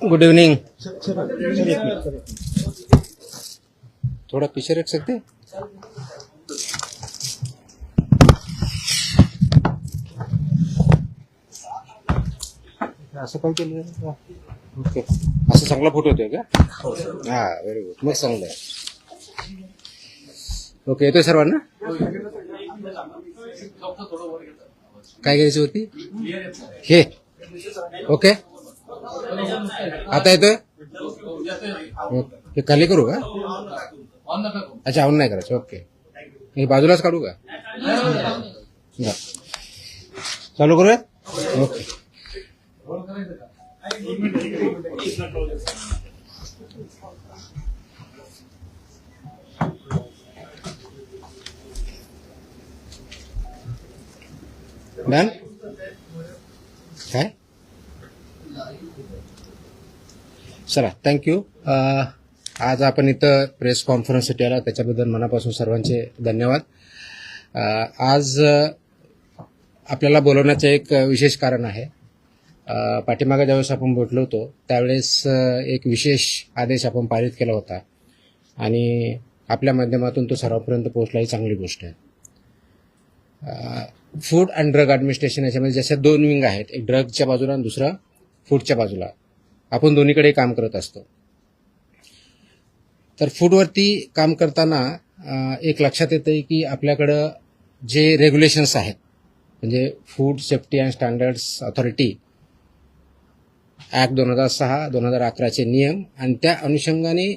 Good evening. थोड़ा पीछे रख सकते हैं? असं काय केलं? ओके, असं चांगला फोटो होतोय का? हा, व्हेरी गुड, मग चांगलं आहे. ओके, येतोय सर्वांना? काय घ्यायची होती? हे ओके, आता येतोय? हे खाली करू का? अच्छा, ऑन नाही करायचं. ओके, हे बाजूलाच काढू का? चालू करूया? ओके. डन? काय? चला, थँक्यू. आज आपण इथं प्रेस कॉन्फरन्ससाठी आला, त्याच्याबद्दल मनापासून सर्वांचे धन्यवाद. आज आपल्याला बोलवण्याचं एक विशेष कारण आहे. पाठीमागे ज्यावेळेस आपण भेटलो होतो त्यावेळेस एक विशेष आदेश आपण पारित केला होता आणि आपल्या माध्यमातून तो सर्वांपर्यंत पोहोचला, ही चांगली गोष्ट आहे. फूड अँड ड्रग ॲडमिनिस्ट्रेशन याच्यामध्ये जशा दोन विंग आहेत, एक ड्रगच्या बाजूला आणि दुसरा फूडच्या बाजूला. आपण दोन्हीकडे काम करत असतो. तर फूडवरती काम करताना एक लक्षात येतं की आपल्याकडं जे रेग्युलेशन्स आहेत, म्हणजे food safety and standards authority act 2006, 2011चे नियम आणि त्या अनुषंगाने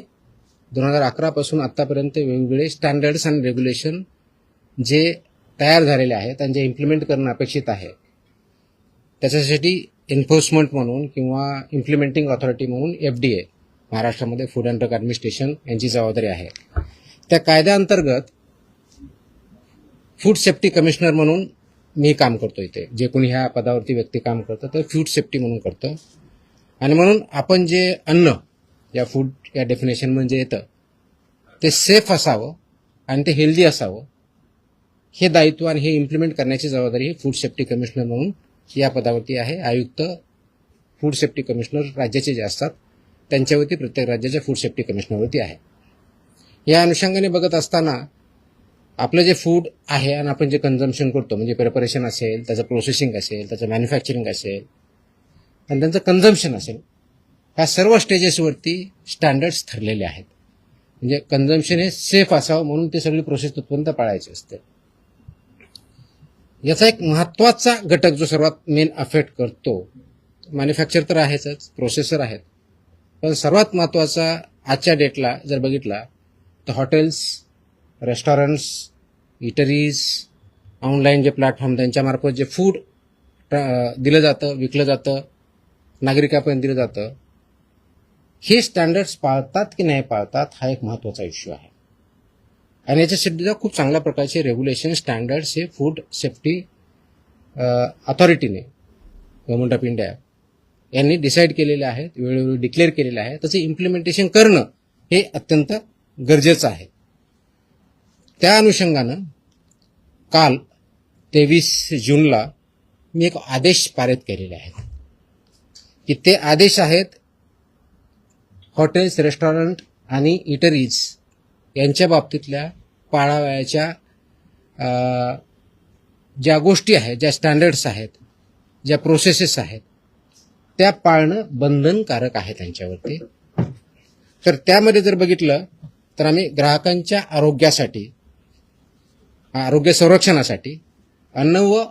2011 पासून आत्तापर्यंत वेगवेगळे स्टँडर्ड्स आणि रेग्युलेशन जे तयार झालेले आहेत आणि जे इम्प्लिमेंट करणं अपेक्षित आहे, त्याच्यासाठी एन्फोर्समेंट म्हणून किंवा इम्प्लिमेंटिंग ऑथॉरिटी म्हणून FDA, महाराष्ट्रामध्ये फूड अँड ड्रग ॲडमिनिस्ट्रेशन यांची जबाबदारी आहे. त्या कायद्याअंतर्गत फूड सेफ्टी कमिशनर म्हणून मी काम करतो इथे. जे कोणी ह्या पदावरती व्यक्ती काम करतं तर फूड सेफ्टी म्हणून करतं. आणि म्हणून आपण जे अन्न या फूड या डेफिनेशन म्हणजे येतं ते सेफ असावं आणि ते हेल्दी असावं, हे दायित्व आणि हे इम्प्लिमेंट करण्याची जबाबदारी ही फूड सेफ्टी कमिशनर म्हणून या पदावरती आहे. आयुक्त फूड सेफ्टी कमिशनर राज्याचे जे असतात त्यांच्यावरती, प्रत्येक राज्याच्या फूड सेफ्टी कमिशनरवरती आहे. या अनुषंगाने बघत असताना आपलं जे फूड आहे आणि आपण जे कन्झम्पशन करतो, म्हणजे प्रिपरेशन असेल, त्याचं प्रोसेसिंग असेल, त्याचं मॅन्युफॅक्चरिंग असेल आणि त्यांचं कन्झम्पशन असेल, ह्या सर्व स्टेजेसवरती स्टँडर्ड्स ठरलेले आहेत. म्हणजे कन्झम्पशन हे सेफ असावं म्हणून ते सगळी प्रोसेस तत्पर्यंत पाळायची असते. याचा एक महत्त्वाचा घटक जो सर्वात मेन अफेक्ट करतो, मॅन्युफॅक्चर तर आहेच, प्रोसेसर आहेत, पण सर्वात महत्त्वाचा आजच्या डेटला जर बघितला तर हॉटेल्स, रेस्टॉरंट्स, इटरीज, ऑनलाईन जे प्लॅटफॉर्म त्यांच्यामार्फत जे फूड दिलं जातं, विकलं जातं, नागरिकांपर्यंत दिलं जातं, हे स्टँडर्ड्स पाळतात की नाही पाळतात हा एक महत्त्वाचा इश्यू आहे. आणि याच्यासाठी खूप चांगल्या प्रकारचे रेग्युलेशन स्टँडर्ड्स हे फूड सेफ्टी ऑथॉरिटीने, गव्हर्नमेंट ऑफ इंडिया यांनी डिसाईड केलेले आहेत, वेळोवेळी डिक्लेअर केलेले आहे. त्याचं इम्प्लिमेंटेशन करणं हे अत्यंत गरजेचं आहे. त्या अनुषंगानं काल 23 जूनला मी एक आदेश पारित केलेले आहेत की ते आदेश आहेत हॉटेल्स, रेस्टॉरंट आणि इटरीज यांच्या बाबतीतल्या पाळावयाच्या ज्या गोष्टी आहेत, ज्या स्टँडर्ड्स आहेत, ज्या प्रोसेसेस आहेत, त्या पाळणं बंधनकारक आहे त्यांच्यावरती. तर त्यामध्ये जर बघितलं तर आम्ही ग्राहकांच्या आरोग्यासाठी, आरोग्य संरक्षणासाठी अन्न व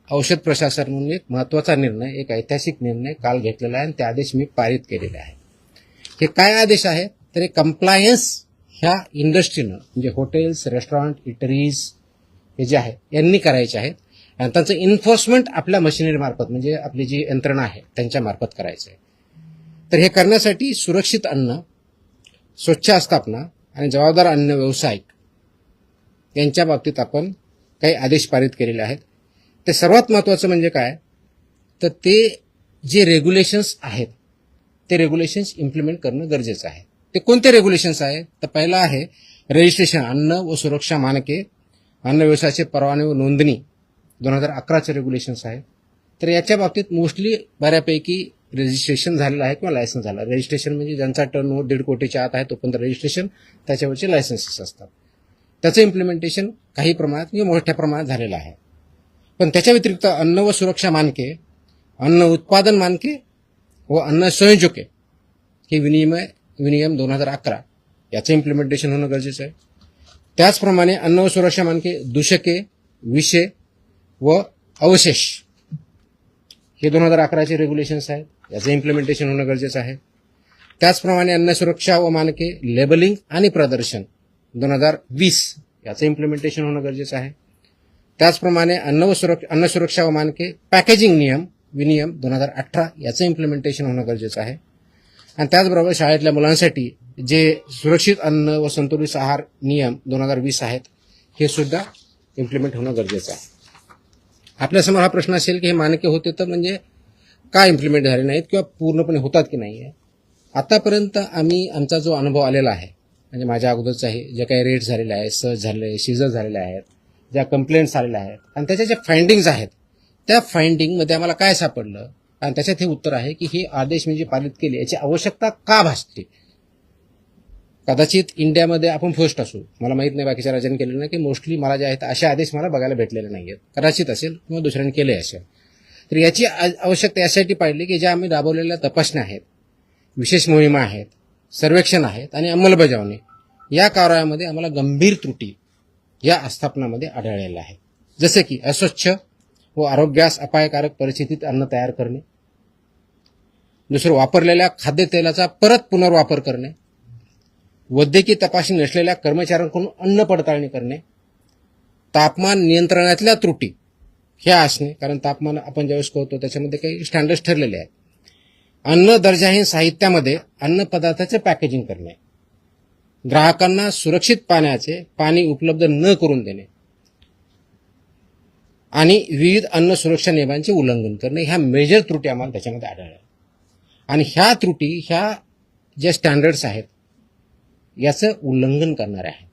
औषध प्रशासन म्हणून एक महत्त्वाचा निर्णय, एक ऐतिहासिक निर्णय काल घेतलेला आहे आणि ते आदेश मी पारित केलेले आहे. हे काय आदेश आहे तर हे कंप्लायन्स ह्या इंडस्ट्रीनं, म्हणजे हॉटेल्स, रेस्टॉरंट, इटरीज हे जे आहे यांनी करायचे आहेत आणि त्यांचं एन्फोर्समेंट आपल्या मशिनरीमार्फत, म्हणजे आपली जी यंत्रणा आहे त्यांच्यामार्फत करायचं आहे. तर हे करण्यासाठी सुरक्षित अन्न, स्वच्छ आस्थापना आणि जबाबदार अन्न व्यावसायिक यांच्या बाबतीत आपण काही आदेश पारित केलेले आहेत. ते सर्वात महत्त्वाचं म्हणजे काय तर ते जे रेग्युलेशन्स आहेत ते रेग्युलेशन्स इम्प्लिमेंट करणं गरजेचं आहे. ते कोणते रेग्युलेशन्स आहेत तर पहिला आहे रजिस्ट्रेशन, अन्न व सुरक्षा मानके, अन्न व्यवसायाचे परवाने व नोंदणी 2011चे रेग्युलेशन्स आहेत. तर याच्या बाबतीत मोस्टली बऱ्यापैकी रजिस्ट्रेशन झालेलं आहे किंवा लायसन्स झालं. रजिस्ट्रेशन म्हणजे ज्यांचा टर्नओव्हर 1.5 कोटीच्या आत आहे तोपर्यंत रजिस्ट्रेशन, त्याच्यावरचे लायसन्सेस असतात. त्याचं इम्प्लिमेंटेशन काही प्रमाणात किंवा मोठ्या प्रमाणात झालेलं आहे. पण त्याच्या व्यतिरिक्त अन्न व सुरक्षा मानके, अन्न उत्पादन मानके व अन्न संयोजके हे विनियम 2011 याचं इम्प्लिमेंटेशन होणं गरजेचं आहे. त्याचप्रमाणे अन्न व सुरक्षा मानके, दूषके, विषे व अवशेष हे 2011चे रेग्युलेशन्स आहेत, याचं इम्प्लिमेंटेशन होणं गरजेचं आहे. त्याचप्रमाणे अन्न सुरक्षा व मानके, लेबलिंग आणि प्रदर्शन 2020 याचं इम्प्लिमेंटेशन होणं गरजेचं आहे. त्याचप्रमाणे अन्न सुरक्षा व मानके, पॅकेजिंग विनियम 2018 याचं इम्प्लिमेंटेशन होणं गरजेचं आहे. आणि त्याचबरोबर शाळेतल्या मुलांसाठी जे सुरक्षित अन्न व संतुलित आहार नियम 2020 आहेत हे सुद्धा इम्प्लिमेंट होणं गरजेचं आहे. आपल्यासमोर हा प्रश्न असेल की हे मानके होते तर म्हणजे का इम्प्लिमेंट झाले नाहीत किंवा पूर्णपणे होतात की नाही आहे. आतापर्यंत आमचा जो अनुभव आलेला आहे म्हणजे माझ्या अगोदरच आहे, जे काही रेट झालेले आहेत, सर्च झालेले, सीजर झालेले आहेत, ज्या कंप्लेंट्स आलेल्या आहेत आणि त्याच्या ज्या फाइंडिंग्ज आहेत त्या फाइंडिंगमध्ये आम्हाला काय सापडलं आणि त्याच्यात हे उत्तर आहे की हे आदेश म्हणजे पालित केले याची आवश्यकता का भासते. कदाचित इंडियामध्ये आपण फर्स्ट असू, मला माहित नाही बाकीच्या राज्यांनी केलेलं नाही, की मोस्टली मला जे आहेत असे आदेश मला बघायला भेटलेले नाही आहेत. कदाचित असेल किंवा दुसऱ्यांनी केले असेल. तर याची आवश्यकता यासाठी पाहिली की ज्या आम्ही राबवलेल्या तपासण्या आहेत, विशेष मोहिमा आहेत, सर्वेक्षण आहेत आणि अंमलबजावणी या कार्यामध्ये आम्हाला गंभीर त्रुटी या आस्थापनामध्ये आढळलेल्या आहेत. जसे की अस्वच्छ व आरोग्यास अपायकारक परिस्थितीत अन्न तयार करणे, दुसरं वापरलेल्या खाद्यतेलाचा परत पुनर्वापर करणे, वैद्यकीय तपासणी नसलेल्या कर्मचाऱ्यांकडून अन्न पडताळणी करणे, तापमान नियंत्रणातल्या त्रुटी ह्या असणे, कारण तापमान आपण ज्यावेळेस कळतो त्याच्यामध्ये काही स्टँडर्ड्स ठरलेले आहेत. अन्न दर्जाहीन साहित्यामध्ये अन्न पदार्थाचे पॅकेजिंग करणे, ग्राहकांना सुरक्षित पाणी उपलब्ध न करून देणे आणि विविध अन्न सुरक्षा नियमांचे उल्लंघन करणे ह्या मेजर त्रुटी आम्हाला त्याच्यामध्ये आढळल्या. आणि ह्या त्रुटी ह्या ज्या स्टँडर्ड्स आहेत याचं उल्लंघन करणारे आहेत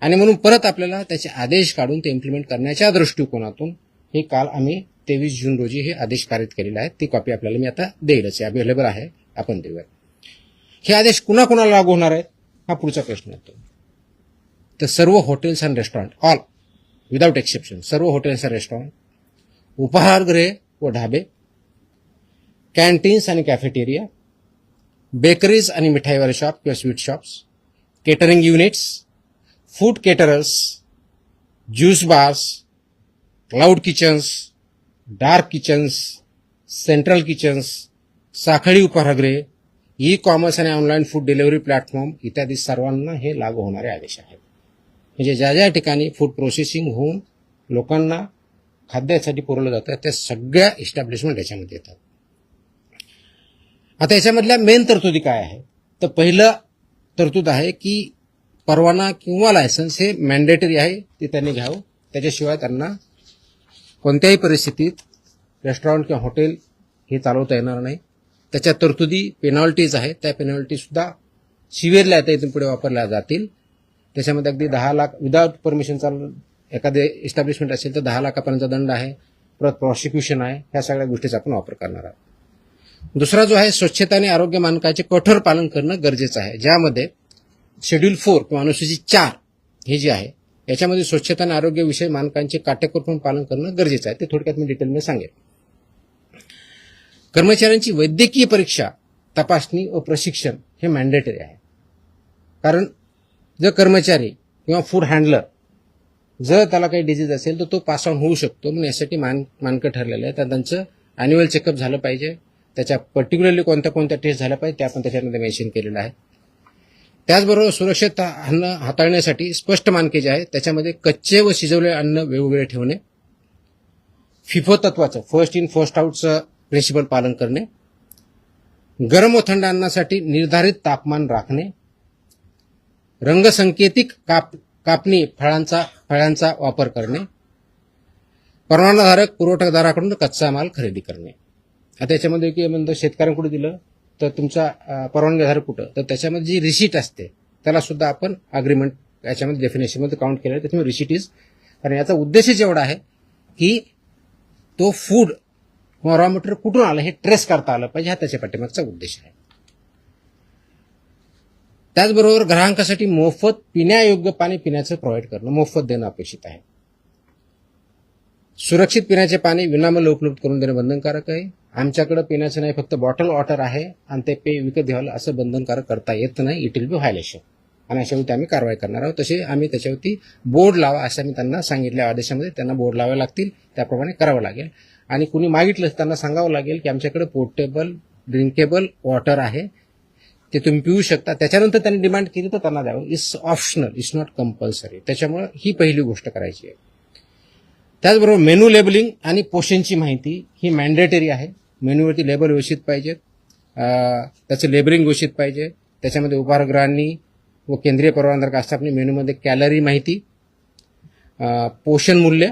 आणि म्हणून परत आपल्याला त्याचे आदेश काढून ते इम्प्लिमेंट करण्याच्या दृष्टिकोनातून हे काल आम्ही 23 जून रोजी हे आदेश पारित केलेले आहेत. ती कॉपी आपल्याला मी आता देईलच, अवेलेबल आहे, आपण देऊया. हे आदेश कुणाकुणाला लागू होणार आहेत हा पुढचा प्रश्न येतो. तर सर्व hotels and restaurant, all without exception, सर्व हॉटेल्स अँड रेस्टॉरंट, उपाहारगृहे व ढाबे, कॅन्टीन्स आणि कॅफेटेरिया, बेकरीज आणि मिठाईवाले शॉप किंवा sweet shops, catering units, food caterers, juice bars, cloud kitchens, dark kitchens, central kitchens, साखळी उपाहारगृहे, ई कॉमर्स आणि ऑनलाईन फूड डिलिव्हरी प्लॅटफॉर्म इत्यादी सर्वांना हे लागू होणारे आदेश आहेत. म्हणजे ज्या ज्या ठिकाणी फूड प्रोसेसिंग होऊन लोकांना खाद्यासाठी पुरवलं जातं त्या सगळ्या इस्टॅब्लिशमेंट याच्यामध्ये येतात. आता याच्यामधल्या मेन तरतुदी काय आहे, तर पहिलं तरतूद आहे की परवाना किंवा लायसन्स हे मॅन्डेटरी आहे, ते त्यांनी घ्यावं. त्याच्याशिवाय त्यांना कोणत्याही परिस्थितीत रेस्टॉरंट किंवा हॉटेल हे चालवता येणार नाही. त्याच्या तरतुदी पेनॉल्टीज आहेत, त्या पेनॉल्टीसुद्धा सिव्हिअरली आता इथून पुढे वापरल्या जातील. त्याच्यामध्ये अगदी 10 लाख विदाउट परमिशन एखादे एस्टॅब्लिशमेंट असेल तर 10 लाखापर्यंत दंड आहे, परत प्रॉसिक्युशन आहे. ह्या सगळ्या गोष्टीचा आपण वापर करणार आहोत. दुसरा जो आहे स्वच्छता आणि आरोग्य मानकाचे कठोर पालन करणं गरजेचं आहे, ज्यामध्ये शेड्यूल 4 किंवा अनुसूची 4 हे जे आहे याच्यामध्ये स्वच्छता आणि आरोग्य विषय मानकांचे काटेकोरपणे पालन करणं गरजेचं आहे. ते थोडक्यात मी डिटेलमध्ये सांगेन. कर्मचाऱ्यांची वैद्यकीय परीक्षा, तपासणी व प्रशिक्षण हे मॅन्डेटरी आहे. कारण जर कर्मचारी किंवा फूड हँडलर जर त्याला काही डिजीज असेल तर तो पास ऑन होऊ शकतो. म्हणून यासाठी मानकं ठरलेलं आहे. तर त्यांचं अॅन्युअल चेकअप झालं पाहिजे, त्याच्या पर्टिक्युलरली कोणत्या कोणत्या टेस्ट झाल्या पाहिजे ते आपण त्याच्यामध्ये मेन्शन केलेलं आहे. त्याचबरोबर सुरक्षित अन्न हाताळण्यासाठी स्पष्ट मानके जे आहेत त्याच्यामध्ये कच्चे व शिजवलेले अन्न वेगवेगळे ठेवणे, फिफो तत्वाचं फर्स्ट इन फर्स्ट आउटचं प्रिन्सिपल पालन करणे, गरम व थंड अन्नासाठी निर्धारित तापमान राखणे, रंगसंकेतिक कापणी फळांचा वापर करणे, परवानाधारक पुरवठादाराकडून कच्चा माल खरेदी करणे. आता याच्यामध्ये की म्हणतो शेतकऱ्यांकडे दिलं तर तुमचा परवानगीधारक कुठं, तर त्याच्यामध्ये जी रिसीट असते त्याला सुद्धा आपण अग्रीमेंट याच्यामध्ये डेफिनेशनमध्ये काउंट केलं आहे. त्याच्यामुळे रिसीट इज, कारण याचा उद्देशच एवढा आहे की तो फूड किंवा रॉ मटेरियल कुठून आलं हे ट्रेस करता आलं पाहिजे, हा त्याच्या पाठीमागचा उद्देश आहे. त्याचबरोबर ग्राहकांसाठी मोफत पिण्यायोग्य पाणी पिण्याचं प्रोव्हाइड करणं, मोफत देणं अपेक्षित आहे. सुरक्षित पिण्याचे पाणी विनामूल्य उपलब्ध करून देणं बंधनकारक आहे. आमच्याकडे पिण्याचं नाही, फक्त बॉटल वॉटर आहे आणि ते पे विकत घ्यावं असं बंधनकारक करता येत नाही. इट विल बी व्हायलेशन आणि अशावरती आम्ही कारवाई करणार आहोत. तसे आम्ही त्याच्यावरती बोर्ड लावा असं मी त्यांना सांगितल्या आदेशामध्ये, त्यांना बोर्ड लावावे लागतील, त्याप्रमाणे करावं लागेल. आणि कुणी मागितलं त्यांना सांगावं लागेल की आमच्याकडे पोर्टेबल ड्रिंकेबल वॉटर आहे, ते तुम्ही पिऊ शकता. त्याच्यानंतर त्यांनी डिमांड केली तर त्यांना द्यावं. It's optional, it's not compulsory. त्याच्यामुळे ही पहिली गोष्ट करायची आहे. त्याचबरोबर मेनू लेबलिंग आणि पोषणची माहिती ही मॅन्डेटरी आहे. मेन्यूवरती लेबल व्यवस्थित पाहिजेत, त्याचं लेबलिंग व्यवस्थित पाहिजे. त्याच्यामध्ये उपाहारगृहांनी व केंद्रीय परवानाधारक आस्थापने मेन्यूमध्ये कॅलरी माहिती, पोषण मूल्य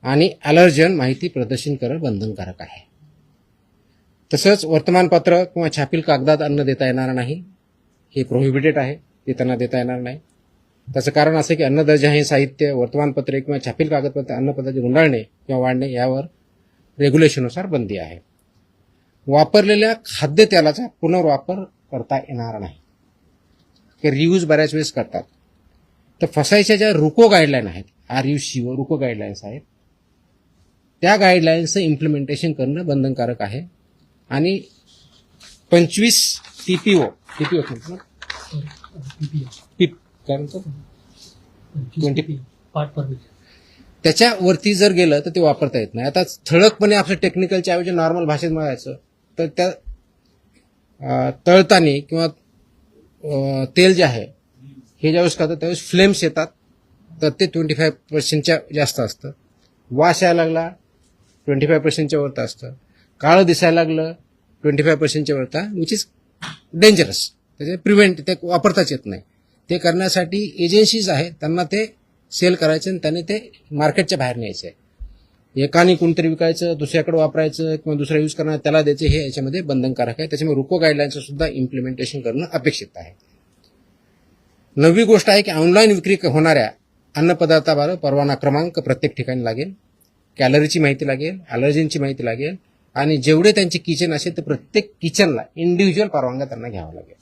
आणि ॲलर्जन माहिती प्रदर्शित करणं बंधनकारक आहे. तसंच वर्तमानपत्र किंवा छापील कागदात अन्न देता येणार नाही, हे प्रोहिबिटेड आहे, ते त्यांना देता येणार नाही. त्याचं कारण असं की अन्न दर्जाहीन साहित्य, वर्तमानपत्रे किंवा छापील कागदपत्र अन्नपदार्थ गुंडाळणे किंवा वाढणे यावर रेग्युलेशननुसार बंदी आहे. वापरलेल्या खाद्यतेलाचा पुनर्वापर करता येणार नाही, की रियूज बऱ्याच वेळेस करतात. तर फसायच्या ज्या रुको गाईडलाईन आहेत, RUCO रुको गाईडलाईन्स आहेत, त्या गाईडलाईन्सचं इम्प्लिमेंटेशन करणं बंधनकारक आहे. आणि 25 TPO त्याच्यावरती जर गेलं तर ते वापरता येत नाही. आता ठळकपणे आपल्या टेक्निकलच्या ऐवजी नॉर्मल भाषेत म्हणायचं तर त्या तळतानी किंवा तेल जे आहे हे ज्यावेळेस खातं त्यावेळेस फ्लेम्स येतात, तर ते 25% जास्त असतं. वास यायला लागला 25% वरता असतं. काळं दिसायला लागलं 25% वरता, विच इज डेंजरस. त्याचे प्रिव्हेंट ते वापरताच येत नाही. ते करण्यासाठी एजन्सीज आहेत, त्यांना ते सेल करायचं आणि त्याने ते मार्केटच्या बाहेर न्यायचं आहे. एकाने कोणतरी विकायचं, दुसऱ्याकडे वापरायचं किंवा दुसरा यूज करणार त्याला द्यायचं, हे याच्यामध्ये बंधनकारक आहे. त्याच्यामुळे रुको गाईडलाईनचं सुद्धा इम्प्लिमेंटेशन करणं अपेक्षित आहे. 9वी गोष्ट आहे की ऑनलाईन विक्री होणाऱ्या अन्नपदार्थाबाबत परवाना क्रमांक प्रत्येक ठिकाणी लागेल, कॅलरीची माहिती लागेल, ॲलर्जींची माहिती लागेल आणि जेवढे त्यांचे किचन असेल तर प्रत्येक किचनला इंडिव्हिज्युअल परवानग्या त्यांना घ्यावा लागेल.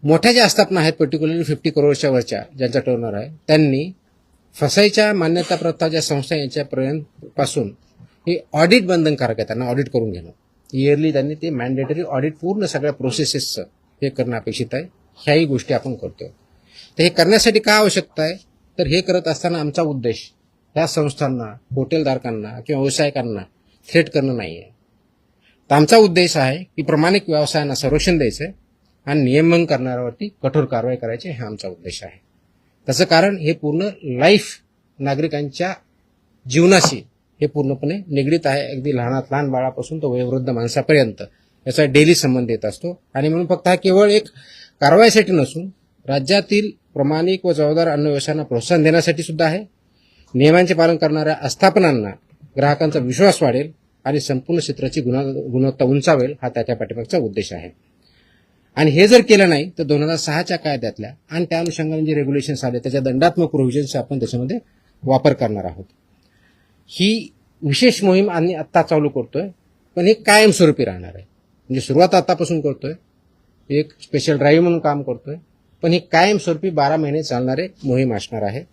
मोठ्या ज्या आस्थापना आहेत, पर्टिक्युलरली 50 करोडच्या वरच्या ज्यांचा टर्नर आहे, त्यांनी फसाईच्या मान्यताप्राप्त ज्या संस्था यांच्यापर्यंत पासून हे ऑडिट बंधनकारक आहे, त्यांना ऑडिट करून घेणं. इयरली त्यांनी ते मॅन्डेटरी ऑडिट पूर्ण सगळ्या प्रोसेसेसचं हे करणं अपेक्षित आहे. ह्याही गोष्टी आपण करतोय. तर हे करण्यासाठी काय आवश्यकता आहे, तर हे करत असताना आमचा उद्देश ह्या संस्थांना, हॉटेलधारकांना किंवा व्यावसायिकांना थ्रेट करणं नाही आहे. तर आमचा उद्देश आहे की प्रामाणिक व्यवसायांना संरक्षण द्यायचं आहे आणि नियमन करणाऱ्यावरती कठोर कारवाई करायची, हा आमचा उद्देश आहे. त्याचं कारण हे पूर्ण लाईफ नागरिकांच्या जीवनाशी हे पूर्णपणे निगडीत आहे. अगदी लहान बाळापासून तो वयोवृद्ध माणसापर्यंत याचा डेली संबंध येत असतो. आणि म्हणून फक्त हा केवळ एक कारवाईसाठी नसून राज्यातील प्रामाणिक व जबाबदार अन्न व्यवसायांना प्रोत्साहन देण्यासाठी सुद्धा आहे. नियमांचे पालन करणाऱ्या आस्थापनांना ग्राहकांचा विश्वास वाढेल आणि संपूर्ण क्षेत्राची गुणवत्ता उंचावेल, हा त्याच्या पाठीमागचा उद्देश आहे. आणि हे जर केलं नाही तर 2006च्या कायद्यातल्या आणि त्या अनुषंगाने जे रेग्युलेशन्स आले त्याच्या दंडात्मक प्रोव्हिजन्स आपण त्याच्यामध्ये वापर करणार आहोत. ही विशेष मोहीम आम्ही आत्ता चालू करतोय, पण हे कायमस्वरूपी राहणार आहे. म्हणजे सुरुवात आतापासून करतोय, एक स्पेशल ड्राईव्ह म्हणून काम करतोय, पण ही कायमस्वरूपी 12 महिने चालणारे मोहीम असणार आहे.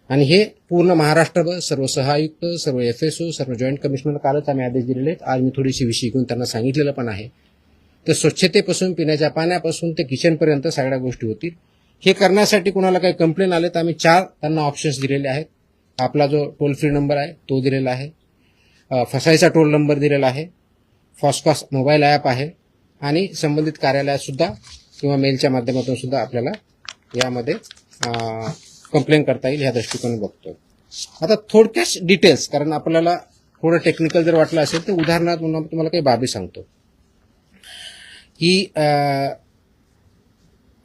आणि हे पूर्ण महाराष्ट्रभर सर्व सहायुक्त, सर्व FSO, सर्व जॉईंट कमिशनर कालच आम्ही आदेश दिलेले आहेत. आज मी थोडीशी विषय घेऊन त्यांना सांगितलेलं पण आहे. तर स्वच्छतेपासून पिण्याच्या पाण्यापासून ते किचनपर्यंत सगळ्या गोष्टी होतील. हे करण्यासाठी कोणाला काही कंप्लेन आले तर आम्ही 4 त्यांना ऑप्शन्स दिलेले आहेत. आपला जो टोल फ्री नंबर आहे तो दिलेला आहे, फसाईचा टोल नंबर दिलेला आहे, फॉस्कॉस मोबाईल ॲप आहे आणि संबंधित कार्यालयात सुद्धा किंवा मेलच्या माध्यमातून सुद्धा आपल्याला यामध्ये कंप्लेन करता येईल, ह्या दृष्टिकोन बघतोय. आता थोडक्याच डिटेल्स, कारण आपल्याला थोडं टेक्निकल जर वाटलं असेल तर उदाहरणार्थ म्हणून तुम्हाला काही बाबी सांगतो की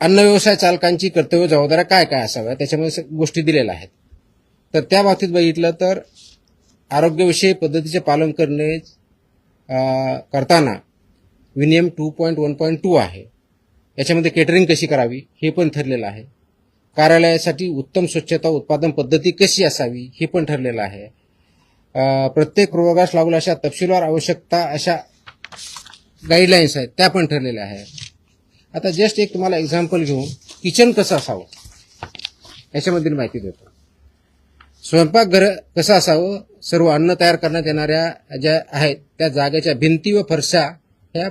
अन्न व्यवसाय चालकांची कर्तव्य जबाबदाऱ्या काय काय असाव्या, त्याच्यामध्ये गोष्टी दिलेल्या आहेत. तर त्या बाबतीत बघितलं तर आरोग्यविषयी पद्धतीचे पालन करणे करताना विनियम 2.1.2 आहे. याच्यामध्ये केटरिंग कशी करावी हे पण ठरलेलं आहे. कार्यालयासाठी उत्तम स्वच्छता उत्पादन पद्धती कशी असावी हे पण ठरलेलं आहे. प्रत्येक प्रयोगास लागू अशा तपशीलवार आवश्यकता अशा गाईडलाईन्स आहेत त्या पण ठरलेल्या आहेत. आता जस्ट एक तुम्हाला एक्झाम्पल घेऊन किचन कसं असावं याच्यामधील माहिती देतो. स्वयंपाकघर कसं असावं, सर्व अन्न तयार करण्यात येणाऱ्या ज्या आहेत त्या जागेच्या भिंती व फरशा ह्या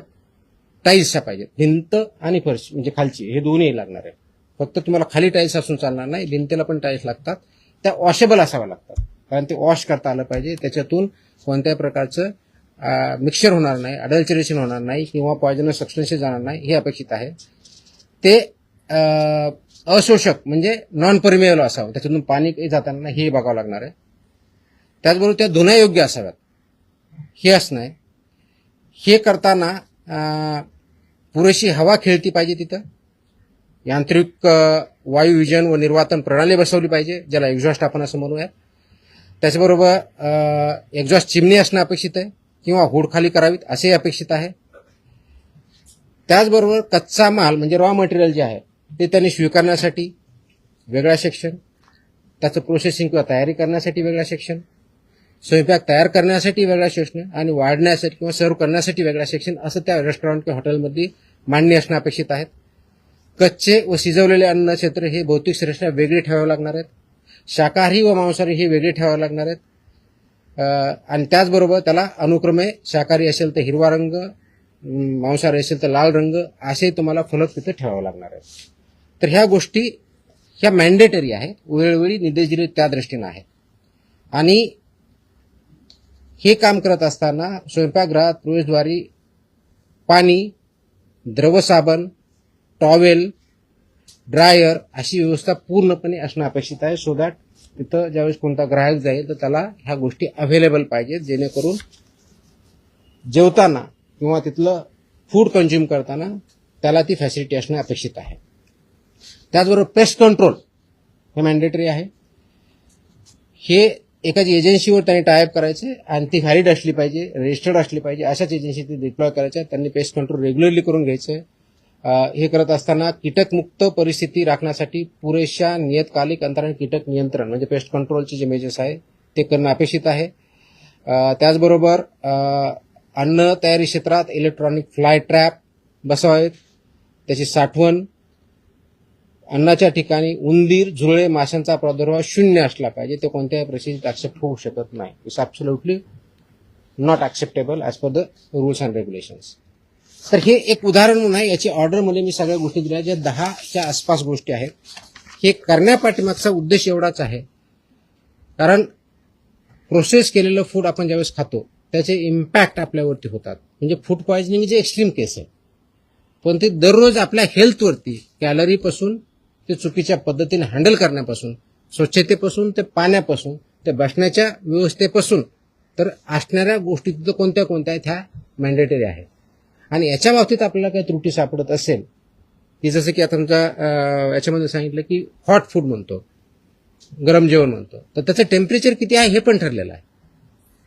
टाईल्सच्या पाहिजेत. भिंत आणि फरशी म्हणजे खालची हे दोन्ही लागणार आहे. फक्त तुम्हाला खाली टाईल्स असून चालणार नाही, भिंतीला पण टाईल्स लागतात. त्या वॉशेबल असाव्या लागतात, कारण ते वॉश करता आलं पाहिजे. त्याच्यातून कोणत्याही प्रकारचं मिक्सचर होणार नाही, अडल्चरेशन होणार नाही किंवा पॉयझनस सबस्टन्सेस जाणार नाही हे अपेक्षित आहे. ते अशोषक म्हणजे नॉन परमिएबल असावं, त्याच्यातून पाणी काही जाताना नाही हे बघावं लागणार आहे. त्याचबरोबर त्या धुण्यायोग्य असाव्यात हे असणं आहे. हे करताना पुरेशी हवा खेळती पाहिजे तिथं. यांत्रिक वायू विजन व निर्वातन प्रणाली बसवली पाहिजे, ज्याला एक्झॉस्ट आपण असं म्हणूयात. त्याचबरोबर एक्झॉस्ट चिमणी असणं अपेक्षित आहे किंवा हुड खाली करावीत असेही अपेक्षित आहे. त्याचबरोबर कच्चा माल म्हणजे रॉ मटेरियल जे आहे ते त्यांनी स्वीकारण्यासाठी वेगळा सेक्शन, त्याचं प्रोसेसिंग किंवा तयारी करण्यासाठी वेगळा सेक्शन, स्वयंपाक तयार करण्यासाठी वेगळा सेक्शन आणि वाढण्यासाठी किंवा सर्व करण्यासाठी वेगळा सेक्शन असं त्या रेस्टॉरंट किंवा हॉटेलमध्ये मांडणी असणं अपेक्षित आहेत. कच्चे व शिजवलेले अन्न क्षेत्र हे भौतिक श्रेष्ठता वेगळे ठेवावे लागणार आहेत. शाकाहारी व मांसाहारी हे वेगळे ठेवावे लागणार आहेत. आणि त्याचबरोबर त्याला अनुक्रमे शाकाहारी असेल तर हिरवा रंग, मांसाहारी असेल तर लाल रंग असे तुम्हाला फलक तिथे ठेवावे लागणार आहेत. तर ह्या गोष्टी ह्या मॅन्डेटरी आहेत, वेळोवेळी निर्देश दिले त्या दृष्टीनं आहेत. आणि हे काम करत असताना स्वयंपाकगृहात प्रवेशद्वारी पाणी, द्रवसाबण, टॉवेल, ड्रायर अशी व्यवस्था पूर्णपणे असणं अपेक्षित आहे. सो दॅट तिथं ज्यावेळेस कोणता ग्राहक जाईल तर त्याला ह्या गोष्टी अवेलेबल पाहिजेत, जेणेकरून जेवताना किंवा तिथलं फूड कन्झ्युम करताना त्याला ती फॅसिलिटी असणं अपेक्षित आहे. त्याचबरोबर पेस्ट कंट्रोल हे मॅन्डेटरी आहे. हे एखादी एजन्सीवर त्यांनी टायअप करायचे आणि ती व्हॅलिड असली पाहिजे, रजिस्टर्ड असली पाहिजे, अशाच एजन्सी ती डिप्लॉय करायच्या. त्यांनी पेस्ट कंट्रोल रेग्युलरली करून घ्यायचं. हे करत असताना कीटकमुक्त परिस्थिती राखण्यासाठी पुरेशा नियतकालिक अंतराने कीटक नियंत्रण म्हणजे पेस्ट कंट्रोलचे जे मेजर्स आहे ते करणं अपेक्षित आहे. त्याचबरोबर अन्न तयारी क्षेत्रात इलेक्ट्रॉनिक फ्लाय ट्रॅप बसवावेत, त्याची साठवण, अन्नाच्या ठिकाणी उंदीर, झुरळे, माशांचा प्रादुर्भाव शून्य असला पाहिजे. ते कोणत्याही परिस्थितीत ऍक्सेप्ट होऊ शकत नाही. It's absolutely not acceptable as per the rules and regulations. तर हे एक उदाहरण म्हणून आहे. याची ऑर्डरमध्ये मी सगळ्या गोष्टी दिल्या ज्या 10च्या आसपास गोष्टी आहेत. हे करण्यापाठीमागचा उद्देश एवढाच आहे, कारण प्रोसेस केलेलं फूड आपण ज्यावेळेस खातो त्याचे इम्पॅक्ट आपल्यावरती होतात. म्हणजे फूड पॉयझनिंग जे एक्स्ट्रीम केस आहे, पण ते दररोज आपल्या हेल्थवरती कॅलरीपासून ते चुकीच्या पद्धतीने हँडल करण्यापासून, स्वच्छतेपासून ते पाण्यापासून ते बसण्याच्या व्यवस्थेपासून तर असणाऱ्या गोष्टी तिथं कोणत्या कोणत्या आहेत ह्या मॅन्डेटरी आहेत. आणि याच्या बाबतीत आपल्याला काही त्रुटी सापडत असेल की जसं की आता तुमच्या याच्यामध्ये सांगितलं की हॉट फूड म्हणतो, गरम जेवण म्हणतो, तर त्याचं टेम्परेचर किती आहे हे पण ठरलेलं आहे.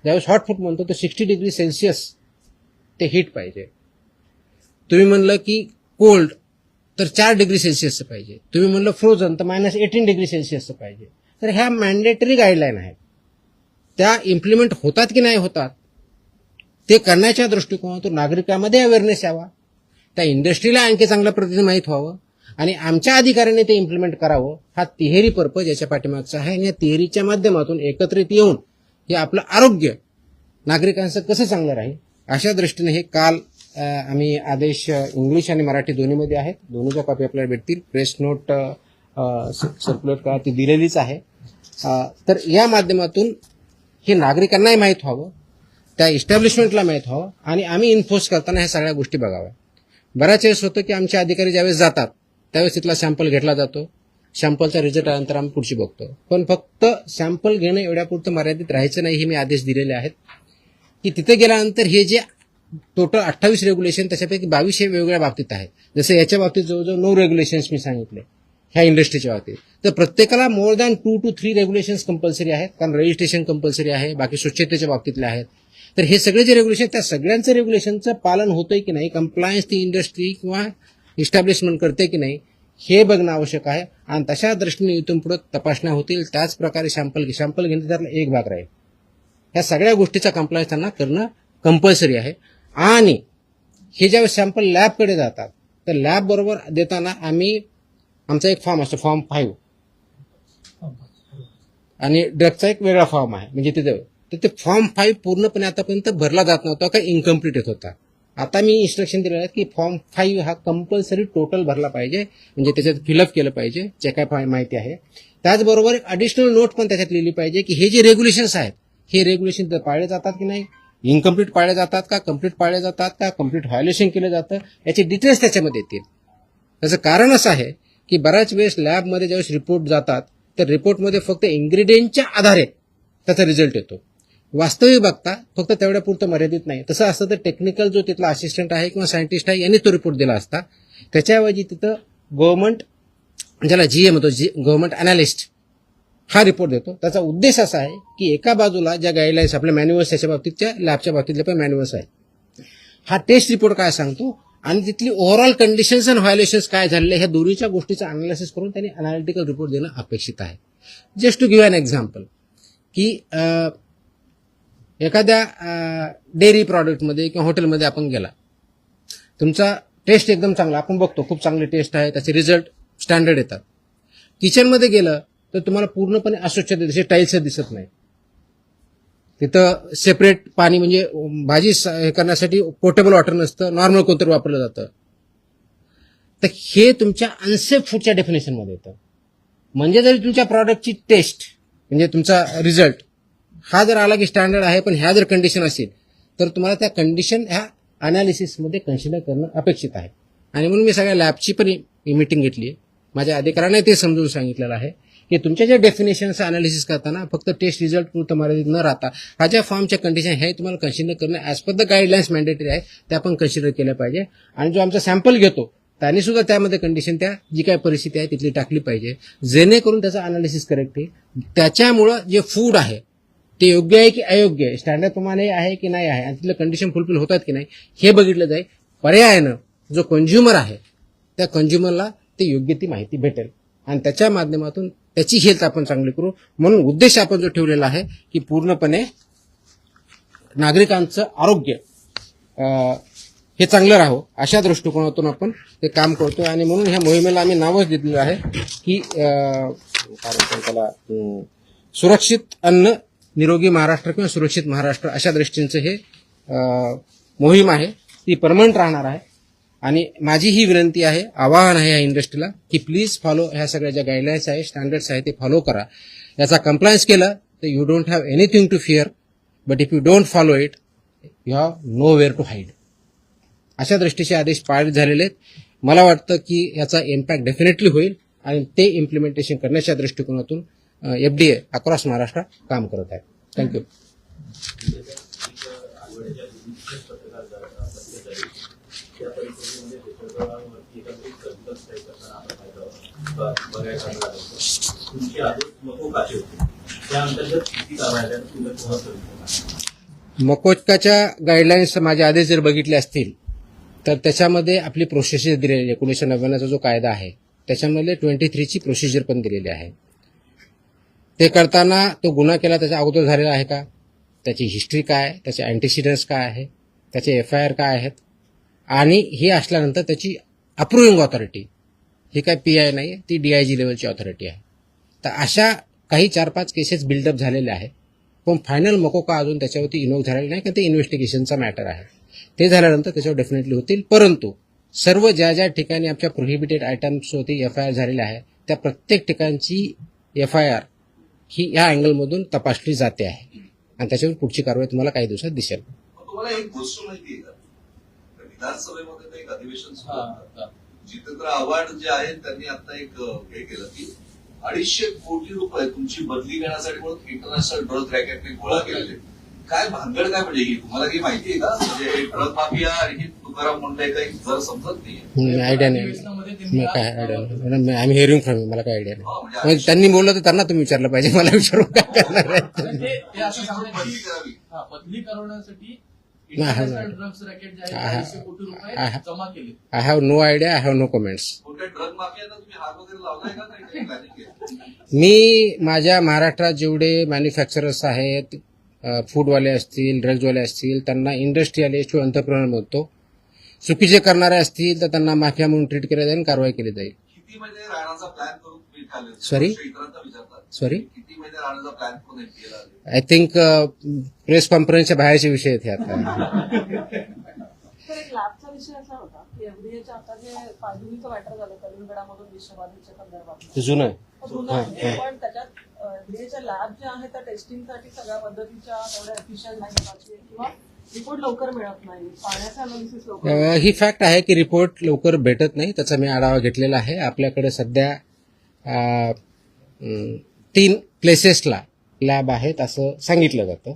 ज्यावेळेस हॉट फूड म्हणतो तर 60 डिग्री सेल्सिअस ते हीट पाहिजे. तुम्ही म्हणलं की कोल्ड तर 4 डिग्री सेल्सिअसचं पाहिजे. तुम्ही म्हणलं फ्रोझन तर -18 डिग्री सेल्सिअसचं पाहिजे. तर ह्या मॅन्डेटरी गाईडलाईन आहेत. त्या इम्प्लिमेंट होतात की नाही होतात ते करण्याच्या दृष्टिकोनातून नागरिकांमध्ये अवेअरनेस यावा, त्या इंडस्ट्रीला आणखी चांगल्या पद्धतीने माहीत व्हावं आणि आमच्या अधिकाऱ्यांनी ते इम्प्लिमेंट करावं. हा तिहेरी पर्पज याच्या पाठीमागचा आहे. आणि या तिहेरीच्या माध्यमातून एकत्रित येऊन हे आपलं आरोग्य नागरिकांचं कसं चांगलं राहील अशा दृष्टीने हे काल आम्ही आदेश इंग्लिश आणि मराठी दोन्हीमध्ये आहेत. दोन्हीच्या कॉपी आपल्याला भेटतील. प्रेस नोट सर्क्युलेट करा ती दिलेलीच आहे. तर या माध्यमातून हे नागरिकांनाही माहीत व्हावं, त्या इस्टॅब्लिशमेंटला माहीत व्हावं आणि आम्ही इन्फोर्स करताना ह्या सगळ्या गोष्टी बघाव्या. बऱ्याच वेळेस होतं की आमचे अधिकारी ज्यावेळेस जातात त्यावेळेस तिथला सॅम्पल घेतला जातो, सॅम्पलचा रिझल्ट आल्यानंतर आम्ही पुढची बघतो. पण फक्त सॅम्पल घेणं एवढ्यापुरतं मर्यादित राहायचं नाही. हे मी आदेश दिलेले आहेत की तिथे गेल्यानंतर हे जे टोटल 28 रेग्युलेशन त्याच्यापैकी 22 हे वेगवेगळ्या बाबतीत आहेत. जसं याच्या बाबतीत जवळजवळ 9 रेग्युलेशन्स मी सांगितले ह्या इंडस्ट्रीच्या बाबतीत. तर प्रत्येकाला more than 2 to 3 regulations compulsory आहेत, कारण रजिस्ट्रेशन कंपल्सरी आहे, बाकी स्वच्छतेच्या बाबतीतले आहेत. तर हे सगळे जे रेग्युलेशन त्या सगळ्यांचं रेग्युलेशनचं पालन होतंय की नाही, कंप्लायन्स ती इंडस्ट्री किंवा इस्टॅब्लिशमेंट करते की नाही हे बघणं आवश्यक आहे. आणि तशा दृष्टीने इथून पुढे तपासण्या होतील. त्याच प्रकारे सॅम्पल घेणं त्यातला एक भाग राहील. ह्या सगळ्या गोष्टीचा कंप्लायन्स त्यांना करणं कंपल्सरी आहे. आणि हे ज्यावेळेस सॅम्पल लॅबकडे जातात तर लॅब बरोबर देताना आमचा एक फॉर्म असतो, फॉर्म 5, आणि ड्रगचा एक वेगळा फॉर्म आहे. म्हणजे तिथे तर ते फॉर्म 5 पूर्णपणे आतापर्यंत भरला जात नव्हता का इनकम्प्लीट येत होता. आता मी इन्स्ट्रक्शन दिलेलं आहे की फॉर्म 5 हा कंपल्सरी टोटल भरला पाहिजे, म्हणजे त्याच्यात फिलअप केलं पाहिजे जे काय माहिती आहे. त्याचबरोबर एक ॲडिशनल नोट पण त्याच्यात लिहिली पाहिजे की हे जे रेग्युलेशन्स आहेत हे रेग्युलेशन पाळले जातात की नाही, इनकम्प्लीट पाळले जातात का, कम्प्लीट पाळले जातात का, कम्प्लीट व्हायोलेशन केलं जातं, याचे डिटेल्स त्याच्यामध्ये येतील. त्याचं कारण असं आहे की बऱ्याच वेळेस लॅबमध्ये ज्यावेळेस रिपोर्ट जातात तर रिपोर्टमध्ये फक्त इन्ग्रेडियंटच्या आधारे त्याचा रिझल्ट येतो. वास्तविक बघता फक्त तेवढ्या पुरतं मर्यादित नाही. तसं असतं तर टेक्निकल जो तिथला असिस्टंट आहे किंवा सायंटिस्ट आहे यांनी तो रिपोर्ट दिला असता. त्याच्याऐवजी तिथं गव्हर्नमेंट, ज्याला GM होतो, गव्हर्नमेंट अनालिस्ट, हा रिपोर्ट देतो. त्याचा उद्देश असा आहे की एका बाजूला ज्या गाईडलाईन्स आपल्या मॅन्युअल्स त्याच्या बाबतीतच्या लॅबच्या बाबतीतले पण मॅन्युअल्स आहेत, हा टेस्ट रिपोर्ट काय सांगतो आणि तिथली ओव्हरऑल कंडिशन्स आणि व्हायोलेशन्स काय झालेले ह्या दोन्हीच्या गोष्टीचं अनालिसिस करून त्यांनी अनालिटिकल रिपोर्ट देणं अपेक्षित आहे. Just to give an example की एखाद्या डेअरी प्रॉडक्टमध्ये किंवा हॉटेलमध्ये आपण गेला, तुमचा टेस्ट एकदम चांगला, आपण बघतो खूप चांगले टेस्ट आहे, त्याचे रिझल्ट स्टँडर्ड येतात. किचनमध्ये गेलं तर तुम्हाला पूर्णपणे अस्वच्छता दिसते, टाईल्स दिसत नाही. तिथं सेपरेट पाणी म्हणजे भाजी हे करण्यासाठी पोर्टेबल वॉटर नसतं, नॉर्मल कोणतरी वापरलं जातं. तर हे तुमच्या अनसेफ फूडच्या डेफिनेशनमध्ये येतं. म्हणजे जरी तुमच्या प्रॉडक्टची टेस्ट म्हणजे तुमचा रिझल्ट हा जर आला की स्टँडर्ड आहे पण ह्या जर कंडिशन असेल तर तुम्हाला त्या कंडिशन ह्या अनालिसिसमध्ये कन्सिडर करणं अपेक्षित आहे. आणि म्हणून मी सगळ्या लॅबची पण मीटिंग घेतली आहे. माझ्या अधिकाऱ्यांना ते समजून सांगितलेलं आहे की तुमच्या ज्या डेफिनेशनचं अनालिसिस करताना फक्त टेस्ट रिझल्ट पुरतं मर्यादित न राहता हा ज्या फॉर्मच्या कंडिशन हे तुम्हाला कन्सिडर करणं as per the guidelines mandatory आहे त्या पण कन्सिडर केल्या पाहिजे. आणि जो आमचा सॅम्पल घेतो त्यांनी सुद्धा त्यामध्ये कंडिशन त्या जी काय परिस्थिती आहे तिथली टाकली पाहिजे, जेणेकरून त्याचं अनालिसिस करेक्ट आहे. त्याच्यामुळं जे फूड आहे ते योग्य आहे की अयोग्य आहे, स्टँडर्ड प्रमाणे आहे की नाही आहे, आणि तिथलं कंडिशन फुलफिल होतात की नाही हे बघितलं जाईल. पर्यायानं जो कंझ्युमर आहे त्या कंझ्युमरला ते योग्य ती माहिती भेटेल आणि त्याच्या माध्यमातून त्याची हेल्थ आपण चांगली करू. म्हणून उद्देश आपण जो ठेवलेला आहे की पूर्णपणे नागरिकांचं आरोग्य हे चांगलं राहावं अशा दृष्टिकोनातून आपण ते काम करतो. आणि म्हणून ह्या मोहिमेला आम्ही नावच दिलेलं आहे की त्याला सुरक्षित अन्न निरोगी महाराष्ट्र किंवा सुरक्षित महाराष्ट्र अशा दृष्टीचं हे मोहीम आहे, ती परमनंट राहणार आहे. आणि माझी ही विनंती आहे, आवाहन आहे या इंडस्ट्रीला की प्लीज फॉलो ह्या सगळ्या ज्या गाईडलाईन्स आहे, स्टँडर्ड्स आहे ते फॉलो करा. याचा कंप्लायन्स केलं तर you don't have anything to fear, but if you don't follow it you have nowhere to hide. अशा दृष्टीचे आदेश पारित झालेले आहेत. मला वाटतं की याचा इम्पॅक्ट डेफिनेटली होईल आणि ते इम्प्लिमेंटेशन करण्याच्या दृष्टिकोनातून FDA अक्रॉस महाराष्ट्र काम करत आहे. थँक्यू. मकोकाच्या गाईडलाईन्स माझे आदेश जर बघितले असतील तर त्याच्यामध्ये आपली प्रोसिजर दिलेली आहे. 1999चा जो कायदा आहे त्याच्यामध्ये 23ची प्रोसिजर पण दिलेली आहे. ते करताना तो गुन्हा केला त्याच्या अगोदर झालेला आहे का, त्याची हिस्ट्री काय, त्याचे अँटीसिडंट्स काय आहे, त्याचे FIR काय आहेत, आणि हे असल्यानंतर त्याची अप्रुव्हिंग ऑथॉरिटी ही काय PI नाही आहे, ती DIG लेवलची ऑथॉरिटी आहे. तर अशा काही 4-5 केसेस बिल्डअप झालेल्या आहेत. पण फायनल मकोका अजून त्याच्यावरती इन्व्होक झालेला नाही कारण ते इन्व्हेस्टिगेशनचा मॅटर आहे. ते झाल्यानंतर त्याच्यावर डेफिनेटली होतील. परंतु सर्व ज्या ज्या ठिकाणी आमच्या प्रोहिबिटेड आयटम्सवरती FIR झालेल्या आहे त्या प्रत्येक ठिकाणची FIR ही या अँगलमधून तपासली जाते आहे आणि त्याच्यावर पुढची कारवाई तुम्हाला काही दिवसात दिसेल. तुम्हाला एक गोष्ट माहिती आहे का, विधानसभेमध्ये एक अधिवेशन सुरू होतं, जितेंद्र आव्हाड जे आहेत त्यांनी आता एक हे केलं की 250 कोटी रुपये तुमची बदली घेण्यासाठी म्हणून इंटरनॅशनल ड्रग रॅकेटने गोळा केलेले. काय भानगड काय म्हणजे ही तुम्हाला काही माहिती आहे का, म्हणजे ड्रग माफिया ही तुकाराम मुंडे काही जर समजत नाही. आयडिया नाही, काय आयडिया नाही. आय एम हिअरिंग फ्रॉम, मला काय आयडिया नाही. म्हणजे त्यांनी बोललं तर त्यांना तुम्ही विचारलं पाहिजे, मला विचारून काय करणार आहे. बदली करवण्यासाठी I have no idea, I have no comments. Drug माफियांना तुम्ही हात वगैरे लावलाय का, काही प्लॅनिंग केलं? मी माझ्या महाराष्ट्रात जेवढे मॅन्युफॅक्चरर्स आहेत फूडवाले असतील, ड्रग्जवाले असतील, त्यांना इंडस्ट्रियलिस्ट किंवा एंटरप्रेन्योर म्हणतो. चुकीचे करणारे असतील तर त्यांना माफिया म्हणून ट्रीट केलं जाईल, कारवाई केली जाईल. किती महिने राहण्याचा प्लॅन करून तुम्ही आले? Sorry? इतरांना विचारतात Sorry? किती महिने राहण्याचा प्लॅन करून एनटीएला आले? आय थिंक प्रेस कॉन्फरन्सच्या बाहेरचे विषय आहेत हे आता. तर एक लॅबचा विषय असा होता की एफडीएच्या आता जे पायधुनीचं मॅटर झालं कलिंगडामधून विषबाधेच्या संदर्भात ते जुनं आहे. जुनं आहे, पण त्याच्यात एफडीएच्या लॅब ज्या आहेत त्या टेस्टिंगसाठी सगळ्या पद्धतीच्या तेवढ्या एफिशियंट नाही किंवा रिपोर्ट लवकर मिळत नाही, पाण्याचं अनालिसिस लवकर ही फॅक्ट आहे की रिपोर्ट लवकर भेटत नाही. त्याचा मी आढावा घेतलेला आहे. आपल्याकडे सध्या 3 प्लेसेसला लॅब आहेत असं सांगितलं जातं.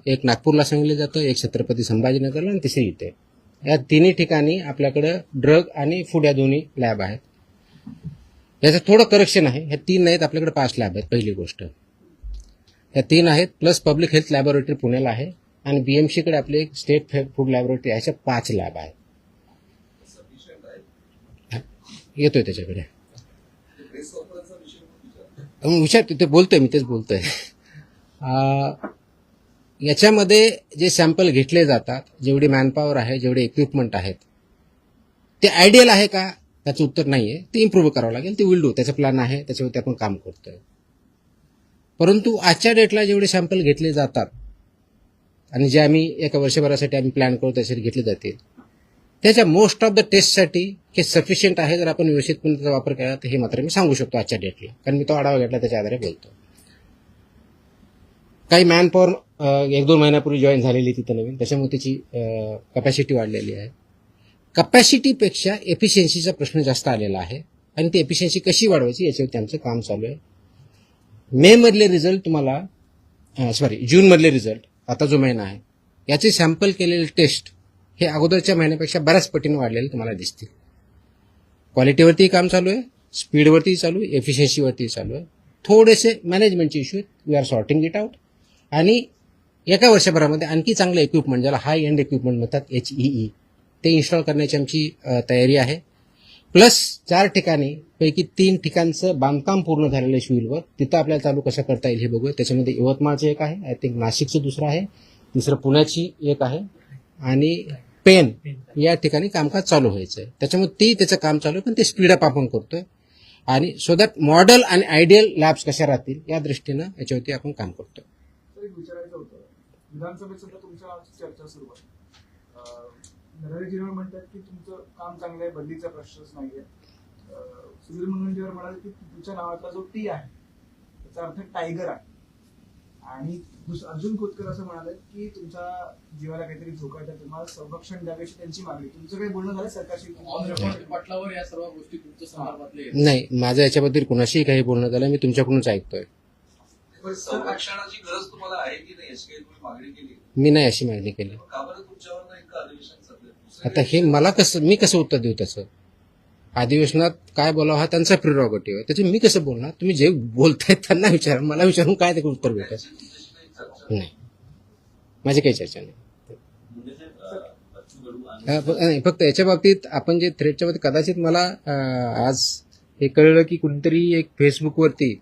एक नागपूरला सांगितलं जातं, एक छत्रपती संभाजीनगरला आणि तिसरी इथे. या तिन्ही ठिकाणी आपल्याकडं ड्रग आणि फूड या दोन्ही लॅब आहेत. याचं थोडं करेक्शन आहे. ह्या 3 नाहीत, आपल्याकडे 5 लॅब आहेत. पहिली गोष्ट ह्या 3 आहेत, प्लस पब्लिक हेल्थ लॅबोरेटरी पुण्याला आहे आणि बीएमसीकडे आपले एक स्टेट फूड लॅबोरेटरी अशा 5 लॅब आहेत. सफिशियंट आहे. येतोय त्याच्याकडे प्रेस कॉन्फरन्सचा विषय पण विचारतो. विचार ते बोलतोय, मी तेच बोलतोय. याच्यामध्ये जे सॅम्पल घेतले जातात, जेवढी मॅनपॉवर आहे, जेवढे इक्विपमेंट आहेत, ते आयडियल आहे का? त्याचं उत्तर नाही आहे. ते इम्प्रूव्ह करावं लागेल. ते विल डू. त्याचा प्लॅन आहे, त्याच्यावरती आपण काम करतोय. परंतु आजच्या डेटला जेवढे सॅम्पल घेतले जातात आणि जे आम्ही एका वर्षभरासाठी आम्ही प्लॅन करतो त्यासाठी घेतले जातील, त्याच्या मोस्ट ऑफ द टेस्टसाठी हे सफिशियंट आहे. जर आपण व्यवस्थितपणे त्याचा वापर केला तर हे मात्र मी सांगू शकतो आजच्या डेटला, कारण मी तो आढावा घेतला त्याच्या आधारे बोलतो. काही मॅनपॉवर 1-2 महिन्यापूर्वी जॉईन झालेली तिथं नवीन, त्याच्यामुळे त्याची कपॅसिटी वाढलेली आहे. कपॅसिटीपेक्षा एफिशियन्सीचा प्रश्न जास्त आलेला आहे आणि ती एफिशियन्सी कशी वाढवायची याच्यावरती आमचं काम चालू आहे. मे मधले रिझल्ट तुम्हाला जून मधले रिझल्ट, आता जो महिना आहे, याचे सॅम्पल केलेले टेस्ट हे अगोदरच्या महिन्यापेक्षा बऱ्याच पटीने वाढलेले तुम्हाला दिसतील. क्वालिटीवरती काम चालू आहे, स्पीडवरती चालू आहे, एफिशियन्सीवरती चालू आहे. थोडेसे मॅनेजमेंटचे इश्यू आहेत, we are sorting it out. आणि एका वर्षभरामध्ये आणखी चांगलं इक्विपमेंट, ज्याला हाय एंड इक्विपमेंट म्हणतात, HEE, ते इन्स्टॉल करण्याची आमची तयारी आहे. प्लस 4 ठिकाणी पैकी 3 ठिकाणचं बांधकाम पूर्ण झालेलं आहे शिविलवर. तिथं आपल्याला चालू कसं करता येईल हे बघूया. त्याच्यामध्ये यवतमाळचं एक आहे, आय थिंक नाशिकचं दुसरं आहे, तिसरं पुण्याची एक आहे आणि पेन या ठिकाणी कामकाज चालू व्हायचं आहे. त्याच्यामुळे त्याचं काम चालू आहे, पण ते स्पीडअप आपण करतोय. आणि सो दॅट मॉडेल आणि आयडियल लॅब्स कशा राहतील या दृष्टीनं याच्यावरती आपण काम करतोय. विचारायचं होतं, विधानसभेत सुद्धा तुमच्या नावाची चर्चा सुरू आहे. नरहरी झिरवळ म्हणतात की तुमचं काम चांगलं आहे, बदलीचा प्रश्नच नाहीये. सुधीर मुनगंटीवार म्हणाले की तुमच्या नावातला जो टी आहे त्याचा अर्थ टायगर आहे. आणि अर्जुन खोतकर असं म्हणाले की तुमच्या जीवाला काहीतरी धोका आहे, तुम्हाला संरक्षण द्यावेशी त्यांची मागणी. तुमचं काही बोलणं झालं सरकारशी? पटलावर या सर्व गोष्टी तुमच्या संदर्भातले नाही, माझं याच्याबद्दल कुणाशीही काही बोलणं झालं, मी तुमच्याकडूनच ऐकतोय. संरक्षणाची गरज तुम्हाला आहे की नाही याची काही तुम्ही मागणी केली? मी नाही अशी मागणी केली. का बरं तुमच्यावर इतकं अधिवेशन चाललंय? आता हे मी कसं उत्तर देऊ त्याचं? अधिवेशनात काय बोलावं हा त्यांचा प्रिरॉगेटिव्ह आहे, त्याचं मी कसं बोलणार? तुम्ही जे बोलतायत त्यांना विचारा, मला विचारून काय ते उत्तर भेटत नाही. माझी काही चर्चा नाही. नाही, फक्त याच्या बाबतीत आपण जे थ्रेडच्या बाबतीत कदाचित मला आज हे कळलं की कुणीतरी एक फेसबुकवरती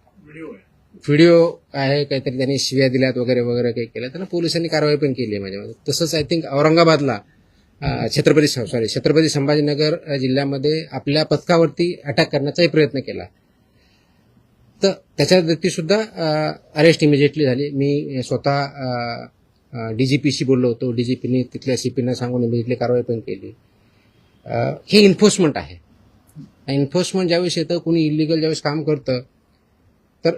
व्हिडिओ आहे, काहीतरी त्यांनी शिव्या दिल्यात वगैरे वगैरे काही केलं, त्यांना पोलिसांनी कारवाई पण केली आहे माझ्यामध्ये. तसंच आय थिंक औरंगाबादला छत्रपती संभाजीनगर जिल्ह्यामध्ये आपल्या पथकावरती अटॅक करण्याचाही प्रयत्न केला, तर त्याच्या व्यक्ती सुद्धा अरेस्ट इमिजिएटली झाली. मी स्वतः डीजीपीशी बोललो होतो, डीजीपीने तिथल्या सीपीना सांगून इमिजिएटली कारवाई पण केली. हे इन्फोर्समेंट आहे. इन्फोर्समेंट ज्यावेळेस येतं, कुणी इलिगल ज्यावेळेस काम करतं, तर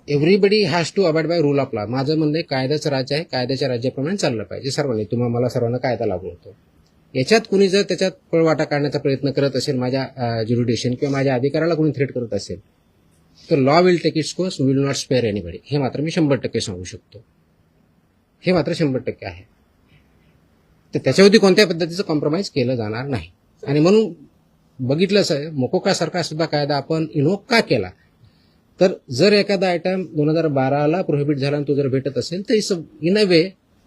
everybody has to abide by rule of law. माझं म्हणणं कायद्याचं राज्य आहे, कायद्याच्या राज्याप्रमाणे चाललं पाहिजे सर्वांनी. मला सर्वांना कायदा लागू होतो. याच्यात कुणी जर त्याच्यात पळवाटा काढण्याचा प्रयत्न करत असेल, माझ्या ज्युरिडिक्शन किंवा माझ्या अधिकाराला कुणी थ्रेट करत असेल, तर law will take its course, will not spare anybody. हे मात्र मी 100% सांगू शकतो. हे मात्र 100% आहे. तर त्याच्यावरती कोणत्याही पद्धतीचं कॉम्प्रोमाइज केलं जाणार नाही. आणि म्हणून बघितलं मोकोकासारखा सुद्धा कायदा आपण इन्व्होक का केला, तर जर एखादा आयटम 2012ला प्रोहिबिट झाला आणि तो जर भेटत असेल तर it's in a way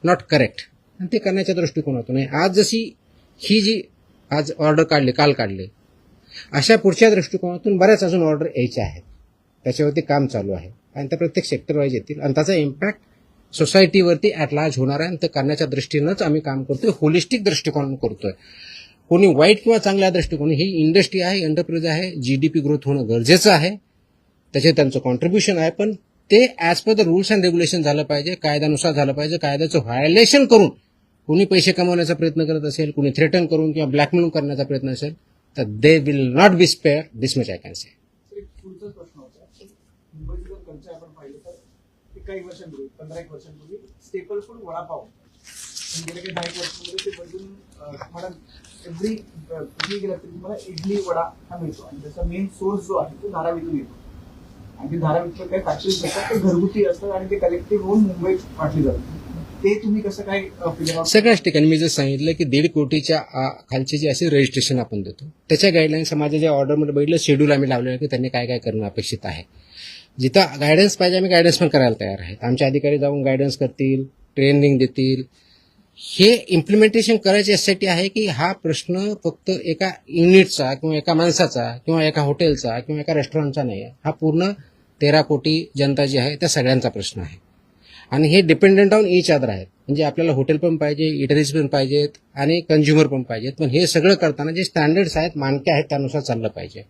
not correct. आणि ते करण्याच्या दृष्टिकोनातून आहे. आज जशी ही जी आज ऑर्डर काल काढले, अशा पुढच्या दृष्टिकोनातून बऱ्याच अजून ऑर्डर यायच्या आहेत. त्याच्यावरती काम चालू आहे आणि त्या प्रत्येक सेक्टर वाईज येतील आणि त्याचा इम्पॅक्ट सोसायटीवरती ॲट लार्ज होणार आहे आणि ते करण्याच्या दृष्टीनंच आम्ही काम करतोय, होलिस्टिक दृष्टिकोन करतोय. कोणी वाईट किंवा चांगल्या दृष्टिकोन, ही इंडस्ट्री आहे, एंटरप्राइज आहे, जीडीपी ग्रोथ होणं गरजेचं आहे, त्याचे त्यांचं कॉन्ट्रीब्युशन आहे, पण ते as per the rules and regulation झालं पाहिजे, कायद्यानुसार झालं पाहिजे. कायद्याचं व्हायोलेशन करून कोणी पैसे कमवण्याचा प्रयत्न करत असेल, कोणी थ्रेटन करून किंवा ब्लॅकमेल करण्याचा प्रयत्न असेल, तर they will not be spare. This much I can say. एक पुढचाच प्रश्न होता. मुंबईचं जर कल्चर आपण पाहिलं तर काही वर्षांपूर्वी 15-1 वर्षांपूर्वी स्टेपल फूड वडापाव पण गेल्या काही 10 वर्षांमध्ये ते बदलून तुम्हाला एव्हरी कुठेही गेला तरी तुम्हाला इडली वडा हा मिळतो आणि त्याचा मेन सोर्स जो आहे तो धारावीतून येतो आणि ते धारावीतून काही फॅक्टरीज असतात ते घरगुती असतात आणि ते कलेक्टिव्ह होऊन मुंबईत वाटली जातात. ते तुम्ही कसं काय figure out सगळ्याच ठिकाणी मी जर सांगितलं की 1.5 कोटीच्या खालचे जे असे रजिस्ट्रेशन आपण देतो, त्याच्या गाईडलाईन्स माझ्या ज्या ऑर्डरमध्ये बघितलं शेड्यूल आम्ही लावलेलं की त्यांनी काय काय करणं अपेक्षित आहे. जिथं गायडन्स पाहिजे आम्ही गायडन्स पण करायला तयार आहेत. आमचे अधिकारी जाऊन गायडन्स करतील, ट्रेनिंग देतील. हे इम्प्लिमेंटेशन करायचे यासाठी आहे की हा प्रश्न फक्त एका युनिटचा किंवा एका माणसाचा किंवा एका हॉटेलचा किंवा एका रेस्टॉरंटचा नाही आहे. हा पूर्ण 13 कोटी जनता जी आहे त्या सगळ्यांचा प्रश्न आहे आणि हे डिपेंडंट ऑन इच अदर आहेत. म्हणजे आपल्याला हॉटेल पण पाहिजे, इटरीज पण पाहिजेत आणि कंझ्युमर पण पाहिजेत, पण हे सगळं करताना जे स्टँडर्ड्स आहेत, मानके आहेत, त्यानुसार चाललं पाहिजे.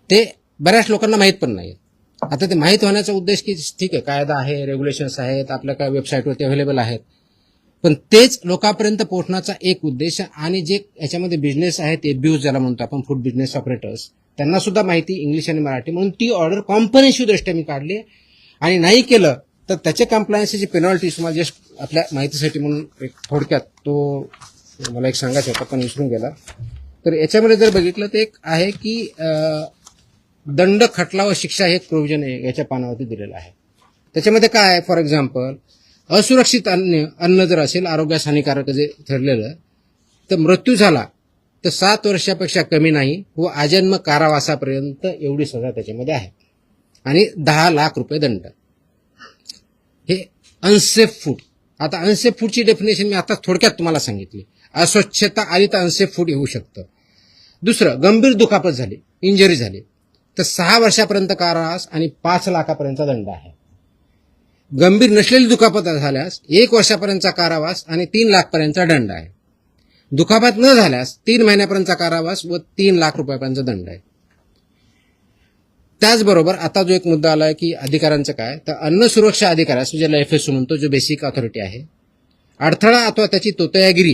ते बऱ्याच लोकांना माहीत पण नाहीत. आता ते माहीत होण्याचा उद्देश की ठीक आहे, कायदा आहे, रेग्युलेशन्स आहेत, आपल्या काय वेबसाईटवरती अवेलेबल आहेत, पण तेच लोकांपर्यंत पोहोचण्याचा एक उद्देश. आणि जे याच्यामध्ये बिझनेस आहेत, एब्यूज ज्याला म्हणतो आपण, फूड बिझनेस ऑपरेटर्स, त्यांना सुद्धा माहिती इंग्लिश आणि मराठी, म्हणून ती ऑर्डर कॉम्प्रिहेन्सिव्ह दृष्ट्या मी काढली आणि नाही केलं तर त्याचे कम्प्लायन्सची पेनॉल्टी तुम्हाला जस्ट आपल्या माहितीसाठी म्हणून एक थोडक्यात तो मला एक सांगायचं होता पण विसरून गेला. तर याच्यामध्ये जर बघितलं तर एक आहे की दंड, खटला व शिक्षा हे एक प्रोव्हिजन याच्या पानावरती दिलेलं आहे. त्याच्यामध्ये काय आहे, फॉर एक्झाम्पल असुरक्षित अन्न जर असेल, आरोग्यास हानिकारक जे ठरलेलं, तर मृत्यू झाला तर 7 वर्षापेक्षा कमी नाही व आजन्म कारावासापर्यंत एवढी सजा त्याच्यामध्ये आहे आणि 10 लाख रुपये दंड. हे अनसेफ फूड. आता अनसेफ फूडची डेफिनेशन मी आता थोडक्यात तुम्हाला सांगितली. अस्वच्छता आली तर अनसेफ फूड येऊ शकतं. दुसरं, गंभीर दुखापत झाली, इंजरी झाली तर 6 वर्षापर्यंत कारावास आणि 5 लाखापर्यंतचा दंड आहे. गंभीर नसलेली दुखापत झाल्यास 1 वर्षापर्यंतचा कारावास आणि 3 लाखपर्यंतचा दंड आहे. दुखापत न झाल्यास 3 महिन्यापर्यंतचा कारावास व 3 लाख रुपयापर्यंतचा दंड आहे. त्याचबरोबर आता जो एक मुद्दा आला आहे की अधिकाऱ्यांचं काय, तर अन्न सुरक्षा अधिकाऱ्यास, ज्याला FSO म्हणतो, जो बेसिक ऑथॉरिटी आहे, अडथळा अथवा त्याची तोतयागिरी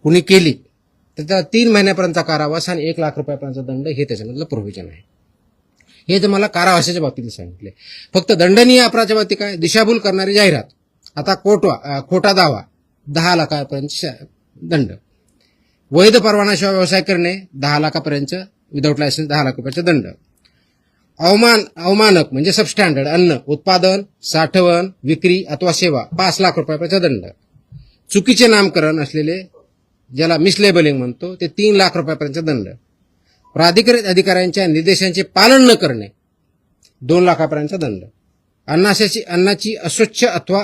कुणी केली तर त्याला 3 महिन्यापर्यंतचा कारावास आणि 1 लाख रुपयापर्यंतचा दंड हे त्याच्यामधलं प्रोव्हिजन आहे. हे तर मला कारावासाच्या बाबतीत सांगितले. फक्त दंडनीय अपराधाच्या बाबतीत काय, दिशाभूल करणारी जाहिरात, आता खोटा दावा 10 लाखापर्यंत दंड, वैध परवानाशिवाय व्यवसाय करणे 10 लाखापर्यंत, विदाऊट लायसन्स 10 लाख रुपयाचा दंड, अवमानक म्हणजे सबस्टँडर्ड अन्न उत्पादन, साठवण, विक्री अथवा सेवा 5 लाख रुपयाचा दंड, चुकीचे नामकरण असलेले ज्याला मिसलेबलिंग म्हणतो ते 3 लाख रुपयापर्यंतचा दंड, प्राधिकृत अधिकाऱ्यांच्या निर्देशांचे पालन न करणे 2 लाखापर्यंतचा दंड, अन्नाची अस्वच्छ अथवा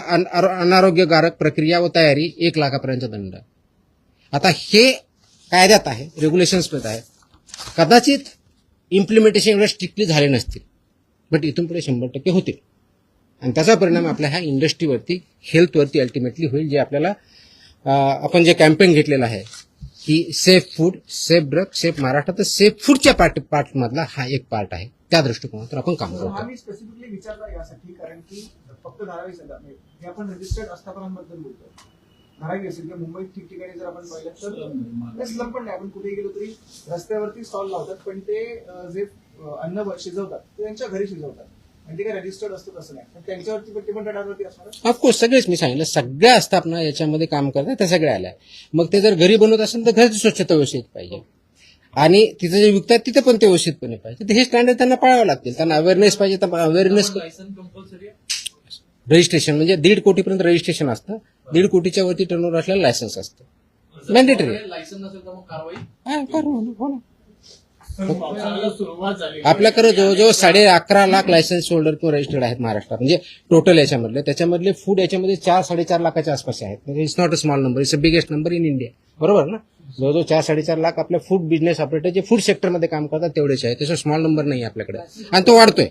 अनारोग्यकारक प्रक्रिया व तयारी 1 लाखापर्यंतचा दंड. आता हे कायद्यात आहे, रेग्युलेशन्समध्ये आहे. कदाचित इम्प्लिमेंटेशन एवढे स्ट्रिक्टली झाले नसतील, बट इथून पुढे 100% होतील आणि त्याचा परिणाम आपल्या ह्या इंडस्ट्रीवरती, हेल्थवरती अल्टिमेटली होईल. जे आपल्याला आपण जे कॅम्पेन घेतलेलं आहे की safe food, safe drug, safe Maharashtra, तर सेफ फूडच्या पार्टमधला हा एक पार्ट आहे. त्या दृष्टिकोनातून आपण काम हा करतो. मी स्पेसिफिकली विचारला यासाठी कारण की फक्त धारावी हे आपण रजिस्टर्ड आस्थापनांबद्दल बोलतो. धारावी असेल किंवा मुंबईत ठिकठिकाणी जर आपण पाहिलं तर स्लम पण नाही, आपण कुठेही गेलो तरी रस्त्यावरती स्टॉल लावतात, पण ते जे अन्न शिजवतात ते त्यांच्या घरी शिजवतात आणि ते काय रजिस्टर्ड असतं तसं नाही, पण त्यांच्यावरती पण ते पण रडारवरती असणार. ऑफकोर्स सगळेच मी सांगितलं, सगळ्या आस्थापना याच्यामध्ये काम करतात, त्या सगळ्या आल्या. मग ते जर घरी बनवत असेल तर घरची स्वच्छता व्यवस्थित पाहिजे आणि तिथं जे विकतात तिथे पण ते व्यवस्थितपणे पाहिजे. हे स्टँडर्ड त्यांना पाळावं लागतील. त्यांना अवेअरनेस पाहिजे, तर अवेअरनेस लायसन कंपल्सरी रजिस्ट्रेशन म्हणजे 1.5 कोटीपर्यंत रजिस्ट्रेशन असतं. 1.5 कोटीच्या वरती टर्नओव्हर असलेलं लायसन्स असतं, मॅन्डेटरी. लायसन नसेल तर मग कारवाई हो ना. सुरुवात झाली. आपल्याकडे जवळजवळ 11.5 लाख लायसन्स होल्डर किंवा रजिस्टर्ड आहेत महाराष्ट्रात. म्हणजे टोटल याच्यामधले, त्याच्यामधले फूड याच्यामध्ये 4-4.5 लाखाच्या आसपास आहेत. म्हणजे it's not a small number, it's a biggest number in India. बरोबर ना. जवळजवळ 4-4.5 लाख आपल्या फूड बिझनेस ऑपरेटर जे फूड सेक्टरमध्ये काम करतात तेवढेच आहे. त्याचा स्मॉल नंबर नाही आपल्याकडे आणि तो वाढतोय.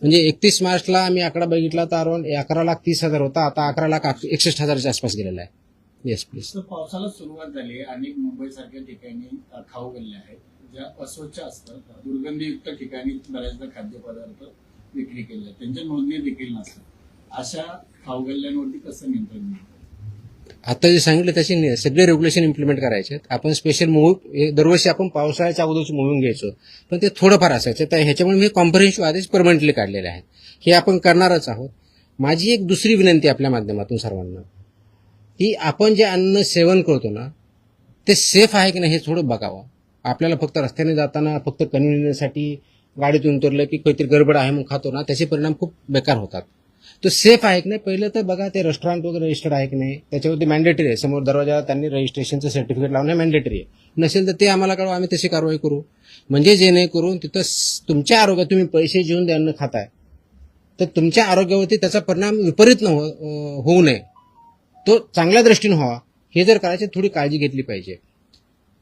म्हणजे 31 मार्चला आम्ही आकडा बघितला तर अराउंड 11,30,000 होता, आता 11,61,000च्या आसपास गेलेला आहे. Yes please. तर पावसाला सुरुवात झाली आहे. अनेक मुंबईसारख्या ठिकाणी खाऊ गल्ल्या आहेत ज्या अस्वच्छ असतात, दुर्गंधीयुक्त ठिकाणी बऱ्याचदा खाद्यपदार्थ विक्री केले जातात, त्यांच्या नोंदणी देखील नसतात. अशा खाऊ गल्ल्यांवरती कसं नियंत्रण मिळतं? आता जे सांगितलं त्याचे सगळे रेग्युलेशन इम्प्लिमेंट करायचे आहेत. आपण स्पेशल मूव्ह दरवर्षी आपण पावसाळ्याच्या अगोदरची मूव्हिंग घ्यायचो, पण ते थोडंफार असायचं. तर ह्याच्यामुळे मी कॉम्प्रिहेन्सिव्ह आदेश परमनंटली काढलेले आहेत. हे आपण करणारच आहोत. माझी एक दुसरी विनंती आपल्या माध्यमातून सर्वांना, की आपण जे अन्न सेवन करतो ना ते सेफ आहे की नाही हे थोडं बघावं. आपल्याला फक्त रस्त्याने जाताना फक्त कन्व्हिनियन्ससाठी गाडीतून उतरलं की काहीतरी गडबड आहे मग खातो ना, त्याचे परिणाम खूप बेकार होतात. तो सेफ आहे की नाही पहिलं तर बघा. ते रेस्टॉरंट वगैरे रजिस्टर्ड आहे की नाही, त्याच्यावरती मॅन्डेटरी आहे. समोर दरवाजाला त्यांनी रजिस्ट्रेशनचं सर्टिफिकेट लावणं मॅन्डेटरी आहे. नसेल तर ते आम्हाला कळवा, आम्ही तशी कारवाई करू. म्हणजे जेणेकरून तिथं तुमच्या आरोग्यात तुम्ही पैसे घेऊन ते अन्न खाताय तर तुमच्या आरोग्यावरती त्याचा परिणाम विपरीत होऊ नये, तो चांगल्या दृष्टीने व्हावा. हे जर करायची थोडी काळजी घेतली पाहिजे.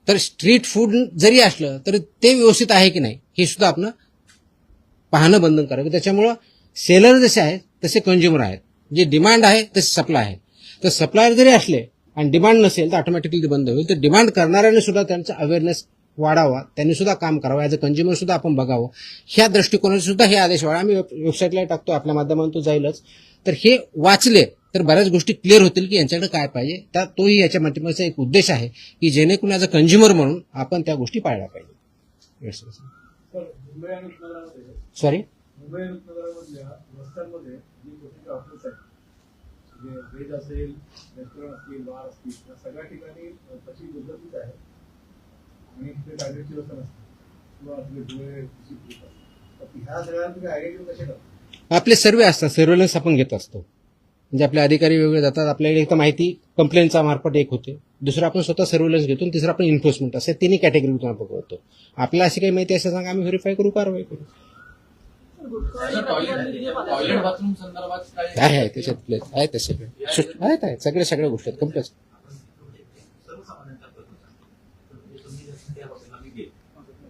तर स्ट्रीट फूड जरी असलं तर ते व्यवस्थित आहे की नाही हे सुद्धा आपण पाहणं बंधनकारक. त्याच्यामुळं सेलर जसे आहेत तसे कंझ्युमर आहेत. जे डिमांड आहे तसे सप्लाय आहे. तर सप्लायर जरी असले आणि डिमांड नसेल तर ऑटोमॅटिकली ते बंद होईल. तर डिमांड करणाऱ्याने सुद्धा त्यांचा अवेअरनेस वाढावा, त्यांनी सुद्धा काम करावं. ॲज अ कंझ्युमर सुद्धा आपण बघावं. ह्या दृष्टिकोनाने सुद्धा हे आदेश वाढा. आम्ही वेबसाईटला टाकतो, आपल्या माध्यमातून तो जाईलच. तर हे वाचले तर बऱ्याच गोष्टी क्लिअर होतील की यांच्याकडे काय पाहिजे. तर तोही याच्या माध्यमाचा एक उद्देश आहे की जेणेकरून ॲज अ कंझ्युमर म्हणून आपण त्या गोष्टी पाळल्या पाहिजे. सर, मुंबई आणि उपनगरामध्ये सॉरी मुंबई आणि उपनगरामधल्या रस्त्यांमध्ये जी छोटी ऑफिस आहेत, जे व्हेज असेल, रेस्टॉरंट असतील, बार असतील, त्या सगळ्या ठिकाणी तशी दुर्गंधीच आहे आणि तिथे टार्गेटची व्यवस्था नसते किंवा आपले डोळे तर ह्या सगळ्या तुम्ही आयडेंटिफाय कसे करता? आपले सर्वे असतात, सर्व्हेलन्स आपण घेत असतो. म्हणजे आपले अधिकारी वेगळे जातात. आपल्याकडे एक तर माहिती कंप्लेंटचा मार्फत एक होते, दुसरं आपण स्वतः सर्व्हेलन्स घेतो आणि तिसरं आपण एन्फोर्समेंट असे तिन्ही कॅटेगरीतून आपण बघतो. आपल्याला अशी काही माहिती असेल सांगा, आम्ही व्हेरीफाय करू, कारवाई करू. टॉयलेट बाथरूम संदर्भात काय आहे त्याच्यात आहे ते सगळे आहेत सगळ्या गोष्टी आहेत कंप्लेस. सर्वसामान्यांच्या प्रश्न तुम्ही जसं त्या हॉटेलला मी गेलो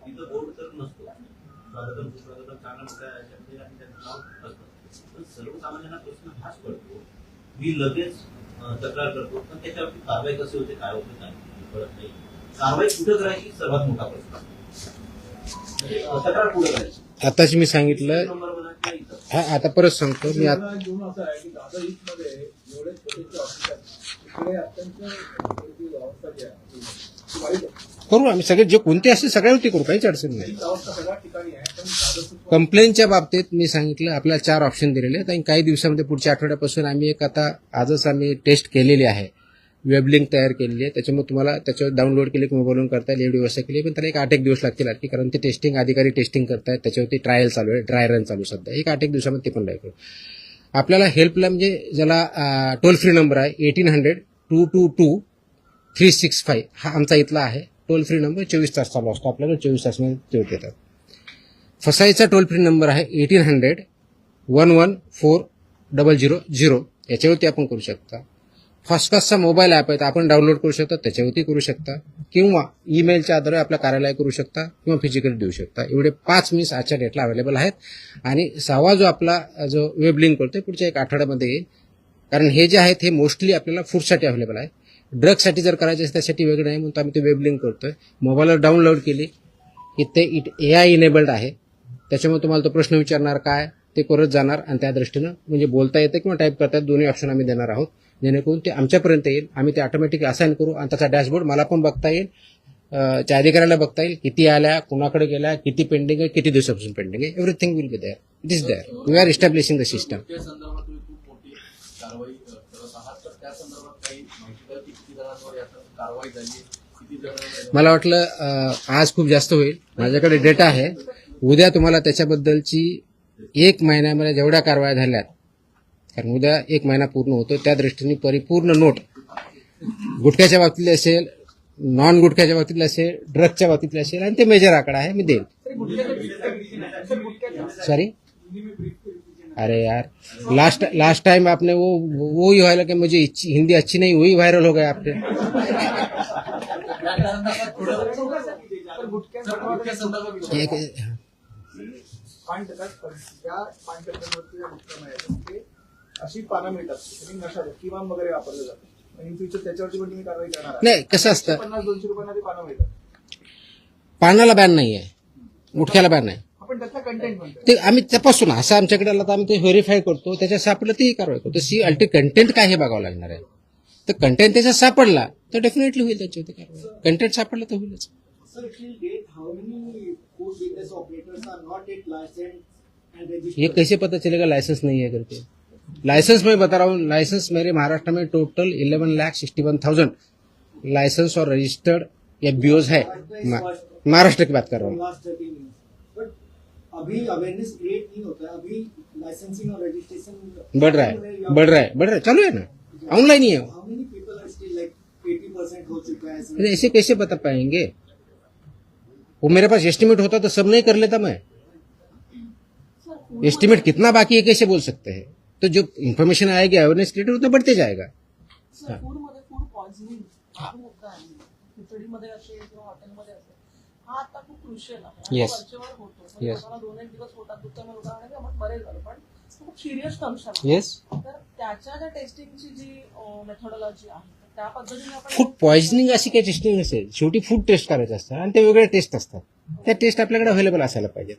तिथं बोर्ड तर नसतो, स्वागतम सुस्वागतम चांगलं मोठ्या याच्यामध्ये आणि त्याचं नाव असतं, पण सर्वसामान्यांना प्रश्न हाच पडतो. मी लगेच तक्रार करतो, पण त्याच्यावरती कारवाई कशी होते, काय होते काय कळत नाही. कारवाई कुठं करायची सर्वात मोठा प्रश्न. तक्रार कुठं करायची आताच मी सांगितलं. नंबर बघा किंवा इथं. हा आता परत सांगतो मी. घेऊन असं आहे की दादा ईस्ट मध्ये एवढे छोटे ऑफिस आहेत, तिकडे अत्यंत अवस्था जी आहे ती वाईट आहे. करू आम्ही सगळे जे कोणते असतील सगळ्यावरती करू, काहीच अडचण नाही. हीच अवस्था सगळ्या ठिकाणी आहे. पण दादा कंप्लेंटच्या बाबतीत मी सांगितलं आपल्याला 4 ऑप्शन दिलेले आहेत आणि काही दिवसामध्ये पुढच्या आठवड्यापासून आम्ही एक आता आजच आम्ही टेस्ट केलेली आहे, वेब लिंक तयार केलेली आहे. त्याच्यामुळे तुम्हाला त्याच्यावर डाउनलोड केले की मोबाईलवरून करता येईल, एवढी व्यवस्था केली. पण त्याला एक 8-1 दिवस लागतील आणखी, कारण ते टेस्टिंग अधिकारी टेस्टिंग करतायत, त्याच्यावरती ट्रायल चालू आहे, ड्राय रन चालू सध्या. एक 8-1 दिवसामध्ये ते पण लागेल. आपल्याला हेल्पला म्हणजे ज्याला टोल फ्री नंबर आहे 1800-222-365 हा आमचा इथला आहे. टोल फ्री नंबर 24 तास चालू असतो, आपल्याला 24 तासमध्ये ते येतात. फसाईचा टोल फ्री नंबर आहे 1800-114-000. याच्यावरती आपण करू शकता. फॉस्कासचा मोबाईल ॲप आहे, आपण डाउनलोड करू शकता, त्याच्यावरती करू शकता, किंवा ईमेलच्या आधारे आपल्या कार्यालय करू शकता किंवा फिजिकली देऊ शकता. एवढे 5 मीन्स आजच्या डेटला अवेलेबल आहेत. आणि 6वा जो आपला जो वेब लिंक करतोय पुढच्या 1 आठवड्यामध्ये येईल. कारण हे जे आहेत हे मोस्टली आपल्याला फूडसाठी अवेलेबल आहे. ड्रगसाठी जर करायचे असेल त्यासाठी वेगळं नाही, म्हणून आम्ही ते वेब लिंक करतोय. मोबाईलवर डाउनलोड केली की ते AI इनेबल्ड आहे. त्याच्यामुळे तुम्हाला तो प्रश्न विचारणार काय ते करत जाणार आणि त्या दृष्टीनं म्हणजे बोलता येतं किंवा टाईप करता येतं, दोन्ही ऑप्शन आम्ही देणार आहोत. जेणेकरून ते आमच्यापर्यंत येईल, आम्ही ते ऑटोमॅटिक असाइन करू आणि त्याचा डॅशबोर्ड मला पण बघता येईल, त्या अधिकाऱ्याला बघता येईल, किती आल्या, कुणाकडे गेल्या, किती पेंडिंग आहे, किती दिवसापासून पेंडिंग आहे. Everything will be there. It is there. We are establishing the system. त्या संदर्भात तुम्ही खूप मोठी कारवाई करत आहात, तर त्या संदर्भात काही माहिती द्या की किती जणांवर याचा कारवाई झाली, किती जण. मला वाटलं आज खूप जास्त होईल. माझ्याकडे डेटा आहे, उद्या तुम्हाला त्याच्याबद्दलची 1 महिन्यामध्ये जेवढ्या कारवाया झाल्यात, कारण उद्या 1 महिना पूर्ण होतो, त्या दृष्टीने परिपूर्ण नोट गुटख्याच्या बाबतीतली असेल, नॉन गुटख्याच्या बाबतीतली असेल, ड्रगच्या बाबतीतली असेल आणि ते मेजर आकडा आहे, मी देईल. सॉरी अरे यार, लास्ट टाइम आपने वो ही वायरल, मुझे हिंदी अच्छी नहीं, वही वायरल हो गया आपने. गुटख्या संदर्भात पान देतात, पण त्या पान टक्क्यांवरती उपक्रम आहे ते अशी पानं मिळतात त्यांनी नशा किमान वगैरे वापरलं जातं. इन फ्युचर त्याच्यावरती पण तुम्ही कारवाई करणार आहात. नाही, कसं असतं 50-200 रुपयांना ते पानं मिळतात. पानाला बॅन नाही आहे, गुटख्याला बॅन आहे. आपण त्यातला कंटेंट म्हणतो. ते आम्ही तपासून असं आमच्याकडे आलं तर आम्ही ते व्हेरीफाय करतो, त्याच्यात सापडलं तेही कारवाई करतो. सी अल्टी कंटेंट काय हे बघावं लागणार आहे. तर कंटेंट त्याच्यात सापडला तर डेफिनेटली होईल त्याच्यावरती कारवाई. कंटेंट सापडलं तर होईलच. Sir, till date, how many food business operators are not yet licensed and registered? ये कैसे पता चलेगा लाइसेंस नहीं है करके? लाइसेंस मैं बता रहा हूँ, लाइसेंस मेरे महाराष्ट्र में टोटल 11,61,000 लाइसेंस और रजिस्टर्ड या बीओज है. महाराष्ट्र की बात कर रहा from हूँ. last 13 years. But अभी अवेयरनेस क्रिएट नहीं होता है, अभी लाइसेंसिंग और रजिस्ट्रेशन बढ़ रहा है, चालू है ना, ऑनलाइन ही है. How many people are still like 80% हो चुका है? अरे ऐसे कैसे बता पाएंगे? वो मेरे पास एस्टिमेट होता तो सब नहीं कर लेता मैं. एस्टिमेट कितना बाकी है कैसे बोल सकते हैं? तो जो इन्फॉर्मेशन आएगी अवेयरनेस क्रिएट उतना बढ़ते जाएगा. सर फूडमध्ये फूड पॉइझनिंग हा मुद्दा आहे. खिचडीमध्ये असेल किंवा हॉटेलमध्ये असेल, हा आता खूप क्रुशियल आहे. आणि Yes. वरचेवर होतो. म्हणजे Yes. लोकांना 2-1 दिवस होतात, दुसऱ्या लोकांना नाही, आपण बरे झालो, पण खूप सिरियस फंक्शन आहे. येस. तर त्याच्या ज्या टेस्टिंगची जी मेथोडॉलॉजी आहे, त्या पद्धतीने आपण फूड पॉइझनिंग अशी काही टेस्टिंग नसेल. शेवटी फूड टेस्ट करायचं असतं आणि ते वेगळे टेस्ट असतात. त्या टेस्ट आपल्याकडे अवेलेबल असायला पाहिजेत,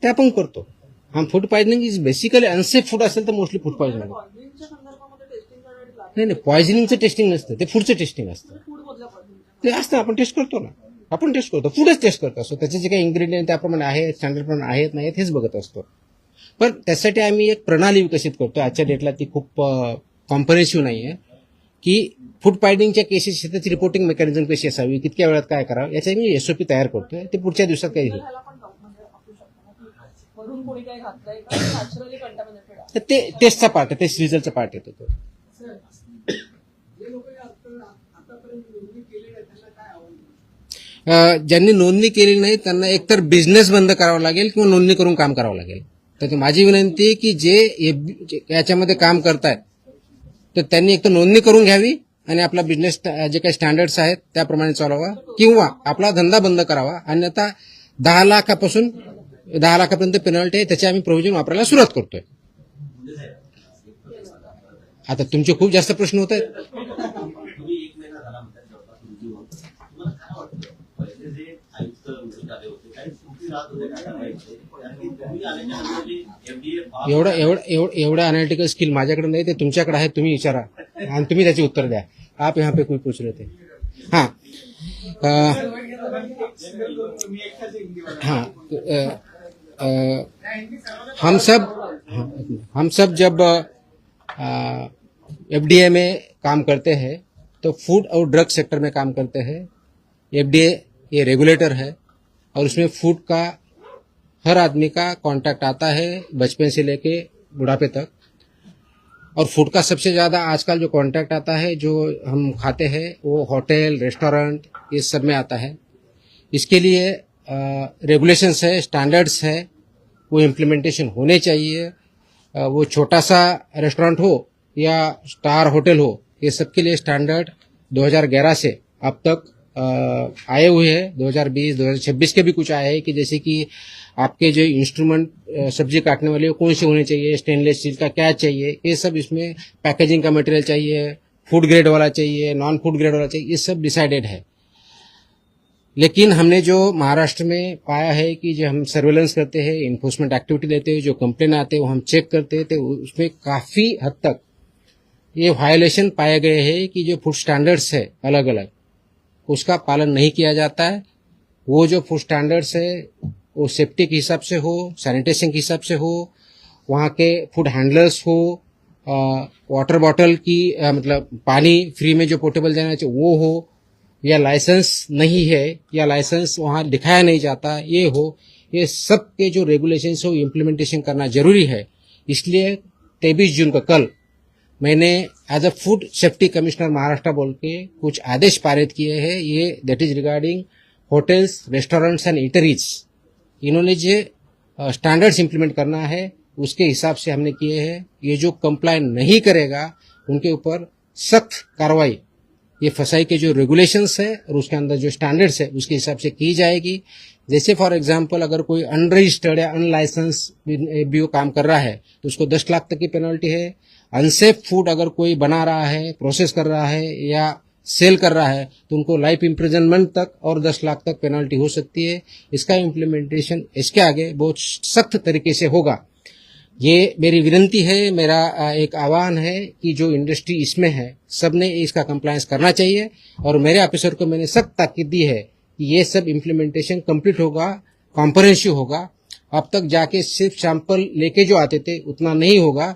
ते आपण करतो. हा food poisoning is basically unsafe food असेल तर मोस्टली फूड पॉइझनिंग. पॉइझनिंगच्या संदर्भामध्ये टेस्टिंग करण्याची लागते. नाही, पॉइझनिंगचं टेस्टिंग नसतं, ते फूडचं टेस्टिंग असतं. फूड मधल्या पॉइझनिंग ते असतं, आपण टेस्ट करतो ना, आपण टेस्ट करतो, फूडच टेस्ट करतो असतो. त्याचे जे काही इन्ग्रेडियंट त्याप्रमाणे आहेत, स्टँडर्ड प्रमाणे आहेत नाही हेच बघत असतो. पण त्यासाठी आम्ही एक प्रणाली विकसित करतो. आजच्या डेटला ती खूप कॉम्प्रेहेन्सिव्ह नाही आहे की फूड पॉइझनिंगच्या केसेस त्याची रिपोर्टिंग मेकॅनिझम कशी असावी, कितक्या वेळात काय करावं, याचा मी एसओपी तयार करतोय. ते पुढच्या दिवसात काही होईल. ह्याला पण म्हणजे असू शकतं ना, की वरून कोणी काही घातलंय का नॅचरली कंटॅमिनेटेड आहे. तर ते टेस्टचा पार्ट आहे, ते रिझल्टचा पार्ट येतो तो. जे लोक आतापर्यंत नोंदणी केलेली आहे त्यांना काय आव्हान? ज्यांनी नोंदणी केलेली नाही त्यांना एकतर बिझनेस बंद करावा लागेल किंवा नोंदणी करून काम करावं लागेल. तर ती माझी विनंती आहे की जे याच्यामध्ये काम करतायत तर त्यांनी एकतर नोंदणी करून घ्यावी आणि आपला बिझनेस जे काही स्टँडर्ड्स आहेत त्याप्रमाणे चालवा किंवा आपला धंदा बंद करावा. अन्यथा 10 लाखापासून 10 लाखापर्यंत पेनल्टी आहे, त्याचे आम्ही प्रोव्हिजन वापरायला सुरुवात करतोय. आता तुमचे खूप जास्त प्रश्न होत आहेत. तुम्ही 1 महिना झाला म्हणतात जवळपास तुमची होऊन. तुम्हाला काय वाटतं पहिले जे आयुक्त वगैरे आले होते काही त्रुटी राहत होते काय करायचे? कारण की तुम्ही आल्याच्या नंतर जे FDA एवढा अनालिटिकल स्किल माझ्याकडे नाही, ते तुमच्याकडे आहे. तुम्ही विचारा आणि तुम्ही त्याची उत्तर द्या. आप यहाँ पे कोई पूछ रहे थे. हाँ मी एकटाच हिंदीवर हाँ हम सब जब एफडीए में काम करते हैं तो फूड और ड्रग सेक्टर में काम करते हैं. एफडीए ये रेगुलेटर है और उसमें फूड का हर आदमी का कांटेक्ट आता है बचपन से लेके बुढ़ापे तक. और फूड का सबसे ज़्यादा आजकल जो कांटेक्ट आता है जो हम खाते हैं वो होटल रेस्टोरेंट ये सब में आता है. इसके लिए रेगुलेशंस है, स्टैंडर्ड्स है, वो इम्प्लीमेंटेशन होने चाहिए. वो छोटा सा रेस्टोरेंट हो या स्टार होटल हो, ये सब के लिए स्टैंडर्ड 2011 से अब तक आए हुए हैं. 2020 2026 के भी कुछ आए हैं कि जैसे कि आपके जो इंस्ट्रूमेंट सब्जी काटने वाले कौन से होने चाहिए, स्टेनलेस स्टील का क्या चाहिए, ये सब इसमें पैकेजिंग का मटेरियल चाहिए, फूड ग्रेड वाला चाहिए, नॉन फूड ग्रेड वाला चाहिए, ये सब डिसाइडेड है. लेकिन हमने जो महाराष्ट्र में पाया है कि जो हम सर्वेलेंस करते हैं, इन्फोर्समेंट एक्टिविटी लेते हैं, जो कंप्लेन आते हैं वो हम चेक करते हैं, तो उसमें काफ़ी हद तक ये वायलेशन पाए गए हैं कि जो फूड स्टैंडर्ड्स है अलग अलग उसका पालन नहीं किया जाता है. वो जो फूड स्टैंडर्ड्स है वो सेफ्टी के हिसाब से हो, सैनिटेशन के हिसाब से हो, वहाँ के फूड हैंडलर्स हो, वाटर बॉटल की मतलब पानी फ्री में जो पोर्टेबल देना चाहिए वो हो, या लाइसेंस नहीं है या लाइसेंस वहाँ दिखाया नहीं जाता ये हो, ये सब के जो रेगुलेशंस हो इम्प्लीमेंटेशन करना जरूरी है. इसलिए 23 जून को कल मैंने as a food safety commissioner Maharashtra बोल के कुछ आदेश पारित किए हैं. ये that is regarding hotels, restaurants and eateries. इन्होंने जो स्टैंडर्ड्स इम्प्लीमेंट करना है उसके हिसाब से हमने किए हैं. ये जो कंप्लाई नहीं करेगा उनके ऊपर सख्त कार्रवाई ये फसाई के जो रेगुलेशंस है और उसके अंदर जो स्टैंडर्ड्स है उसके हिसाब से की जाएगी। जैसे फॉर एग्जांपल अगर कोई अनरजिस्टर्ड या अनलाइसेंस एफबीओ काम कर रहा है तो उसको 10 लाख तक की पेनल्टी है। अनसेफ फूड अगर कोई बना रहा है, प्रोसेस कर रहा है या सेल कर रहा है तो उनको लाइफ इम्प्रिजनमेंट तक और 10 लाख तक पेनल्टी हो सकती है। इसका इम्प्लीमेंटेशन इसके आगे बहुत सख्त तरीके से होगा। ये मेरी विनती है, मेरा एक आह्वान है कि जो इंडस्ट्री इसमें है सबने इसका कंप्लायंस करना चाहिए और मेरे ऑफिसर को मैंने सख्त ताकीद दी है कि ये सब इम्प्लीमेंटेशन कंप्लीट होगा, कॉम्प्रहेंसिव होगा। अब तक जाके सिर्फ सैंपल लेके जो आते थे उतना नहीं होगा,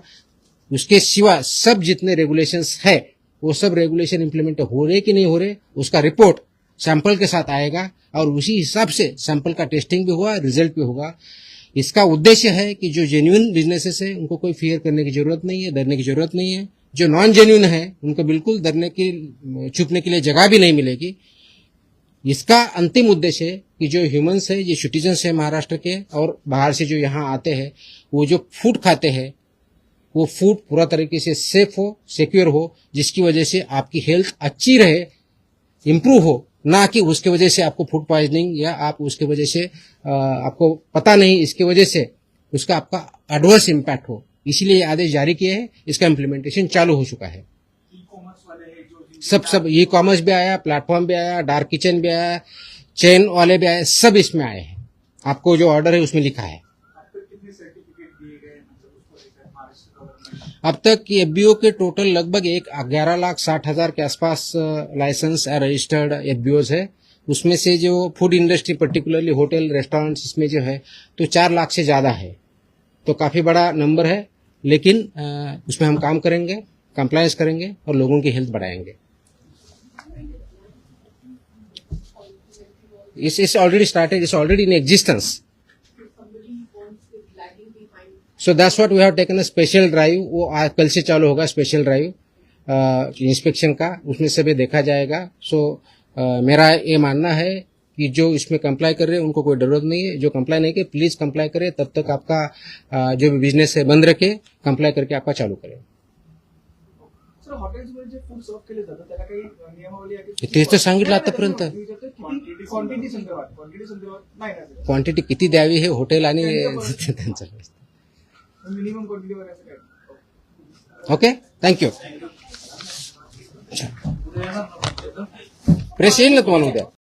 उसके सिवा सब जितने रेगुलेशंस है वो सब रेगुलेशन इम्प्लीमेंट हो रहे कि नहीं हो रहे उसका रिपोर्ट सैंपल के साथ आएगा और उसी हिसाब से सैंपल का टेस्टिंग भी हुआ, रिजल्ट भी होगा। इसका उद्देश्य है कि जो जेन्युइन बिजनेसेस है उनको कोई फियर करने की जरूरत नहीं है, डरने की जरूरत नहीं है। जो नॉन जेन्युइन है उनको बिल्कुल डरने की, छुपने के लिए जगह भी नहीं मिलेगी। इसका अंतिम उद्देश्य है कि जो ह्यूमंस है, जो सिटीजन्स है महाराष्ट्र के और बाहर से जो यहाँ आते हैं, वो जो फूड खाते हैं वो फूड पूरा तरीके से सेफ हो, सिक्योर हो, जिसकी वजह से आपकी हेल्थ अच्छी रहे, इम्प्रूव हो, ना कि उसके वजह से आपको फूड पॉइजनिंग या आप उसके वजह से आपको पता नहीं इसकी वजह से उसका आपका एडवर्स इम्पैक्ट हो। इसीलिए ये आदेश जारी किए हैं, इसका इम्प्लीमेंटेशन चालू हो चुका है। ई-कॉमर्स वाले हैं जो सब ई कॉमर्स भी आया, प्लेटफॉर्म भी आया, डार्क किचन भी आया, चेन वाले भी आए, सब इसमें आए हैं। आपको जो ऑर्डर है उसमें लिखा है। अब तक कितने सर्टिफिकेट दिए गए हैं मतलब उसको लेकर महाराष्ट्र गवर्नमेंट? अब तक एफबीओ के टोटल लगभग 11,60,000 के आसपास लाइसेंस रजिस्टर्ड एफबीओज है। उसमें से जो food industry particularly hotel restaurants इसमें जो है तो 4 लाख से ज्यादा है, तो काफी बड़ा नंबर है। लेकिन उसमें हम काम करेंगे, कंप्लायंस करेंगे और लोगों की हेल्थ बढ़ाएंगे। It's already started, it's already in existence. So that's what we have taken a special drive. वो कल से चालू होगा स्पेशल ड्राइव इंस्पेक्शन का, उसमें सभी देखा जाएगा। सो मेरा ये मानना है कि जो इसमें कंप्लाई कर रहे हैं उनको कोई जरूरत नहीं है, जो कंप्लाई नहीं करे प्लीज कंप्लाई करे, तब तक आपका जो भी बिजनेस है बंद रखे, कंप्लाई करके आपका चालू करें। सर हॉटेल्समध्ये जे फूड सर्व केले जातं त्याला काही नियमावली आहे की तेच तर सांगितलं आतापर्यंत। क्वांटिटी संदर्भात नाही ना क्वांटिटी किती द्यावी हे हॉटेल आणि त्यांचं मिनिमम क्वांटिटी वगैरे असं काय? Okay, thank you. प्रेस येईल ना तुम्हाला उद्या।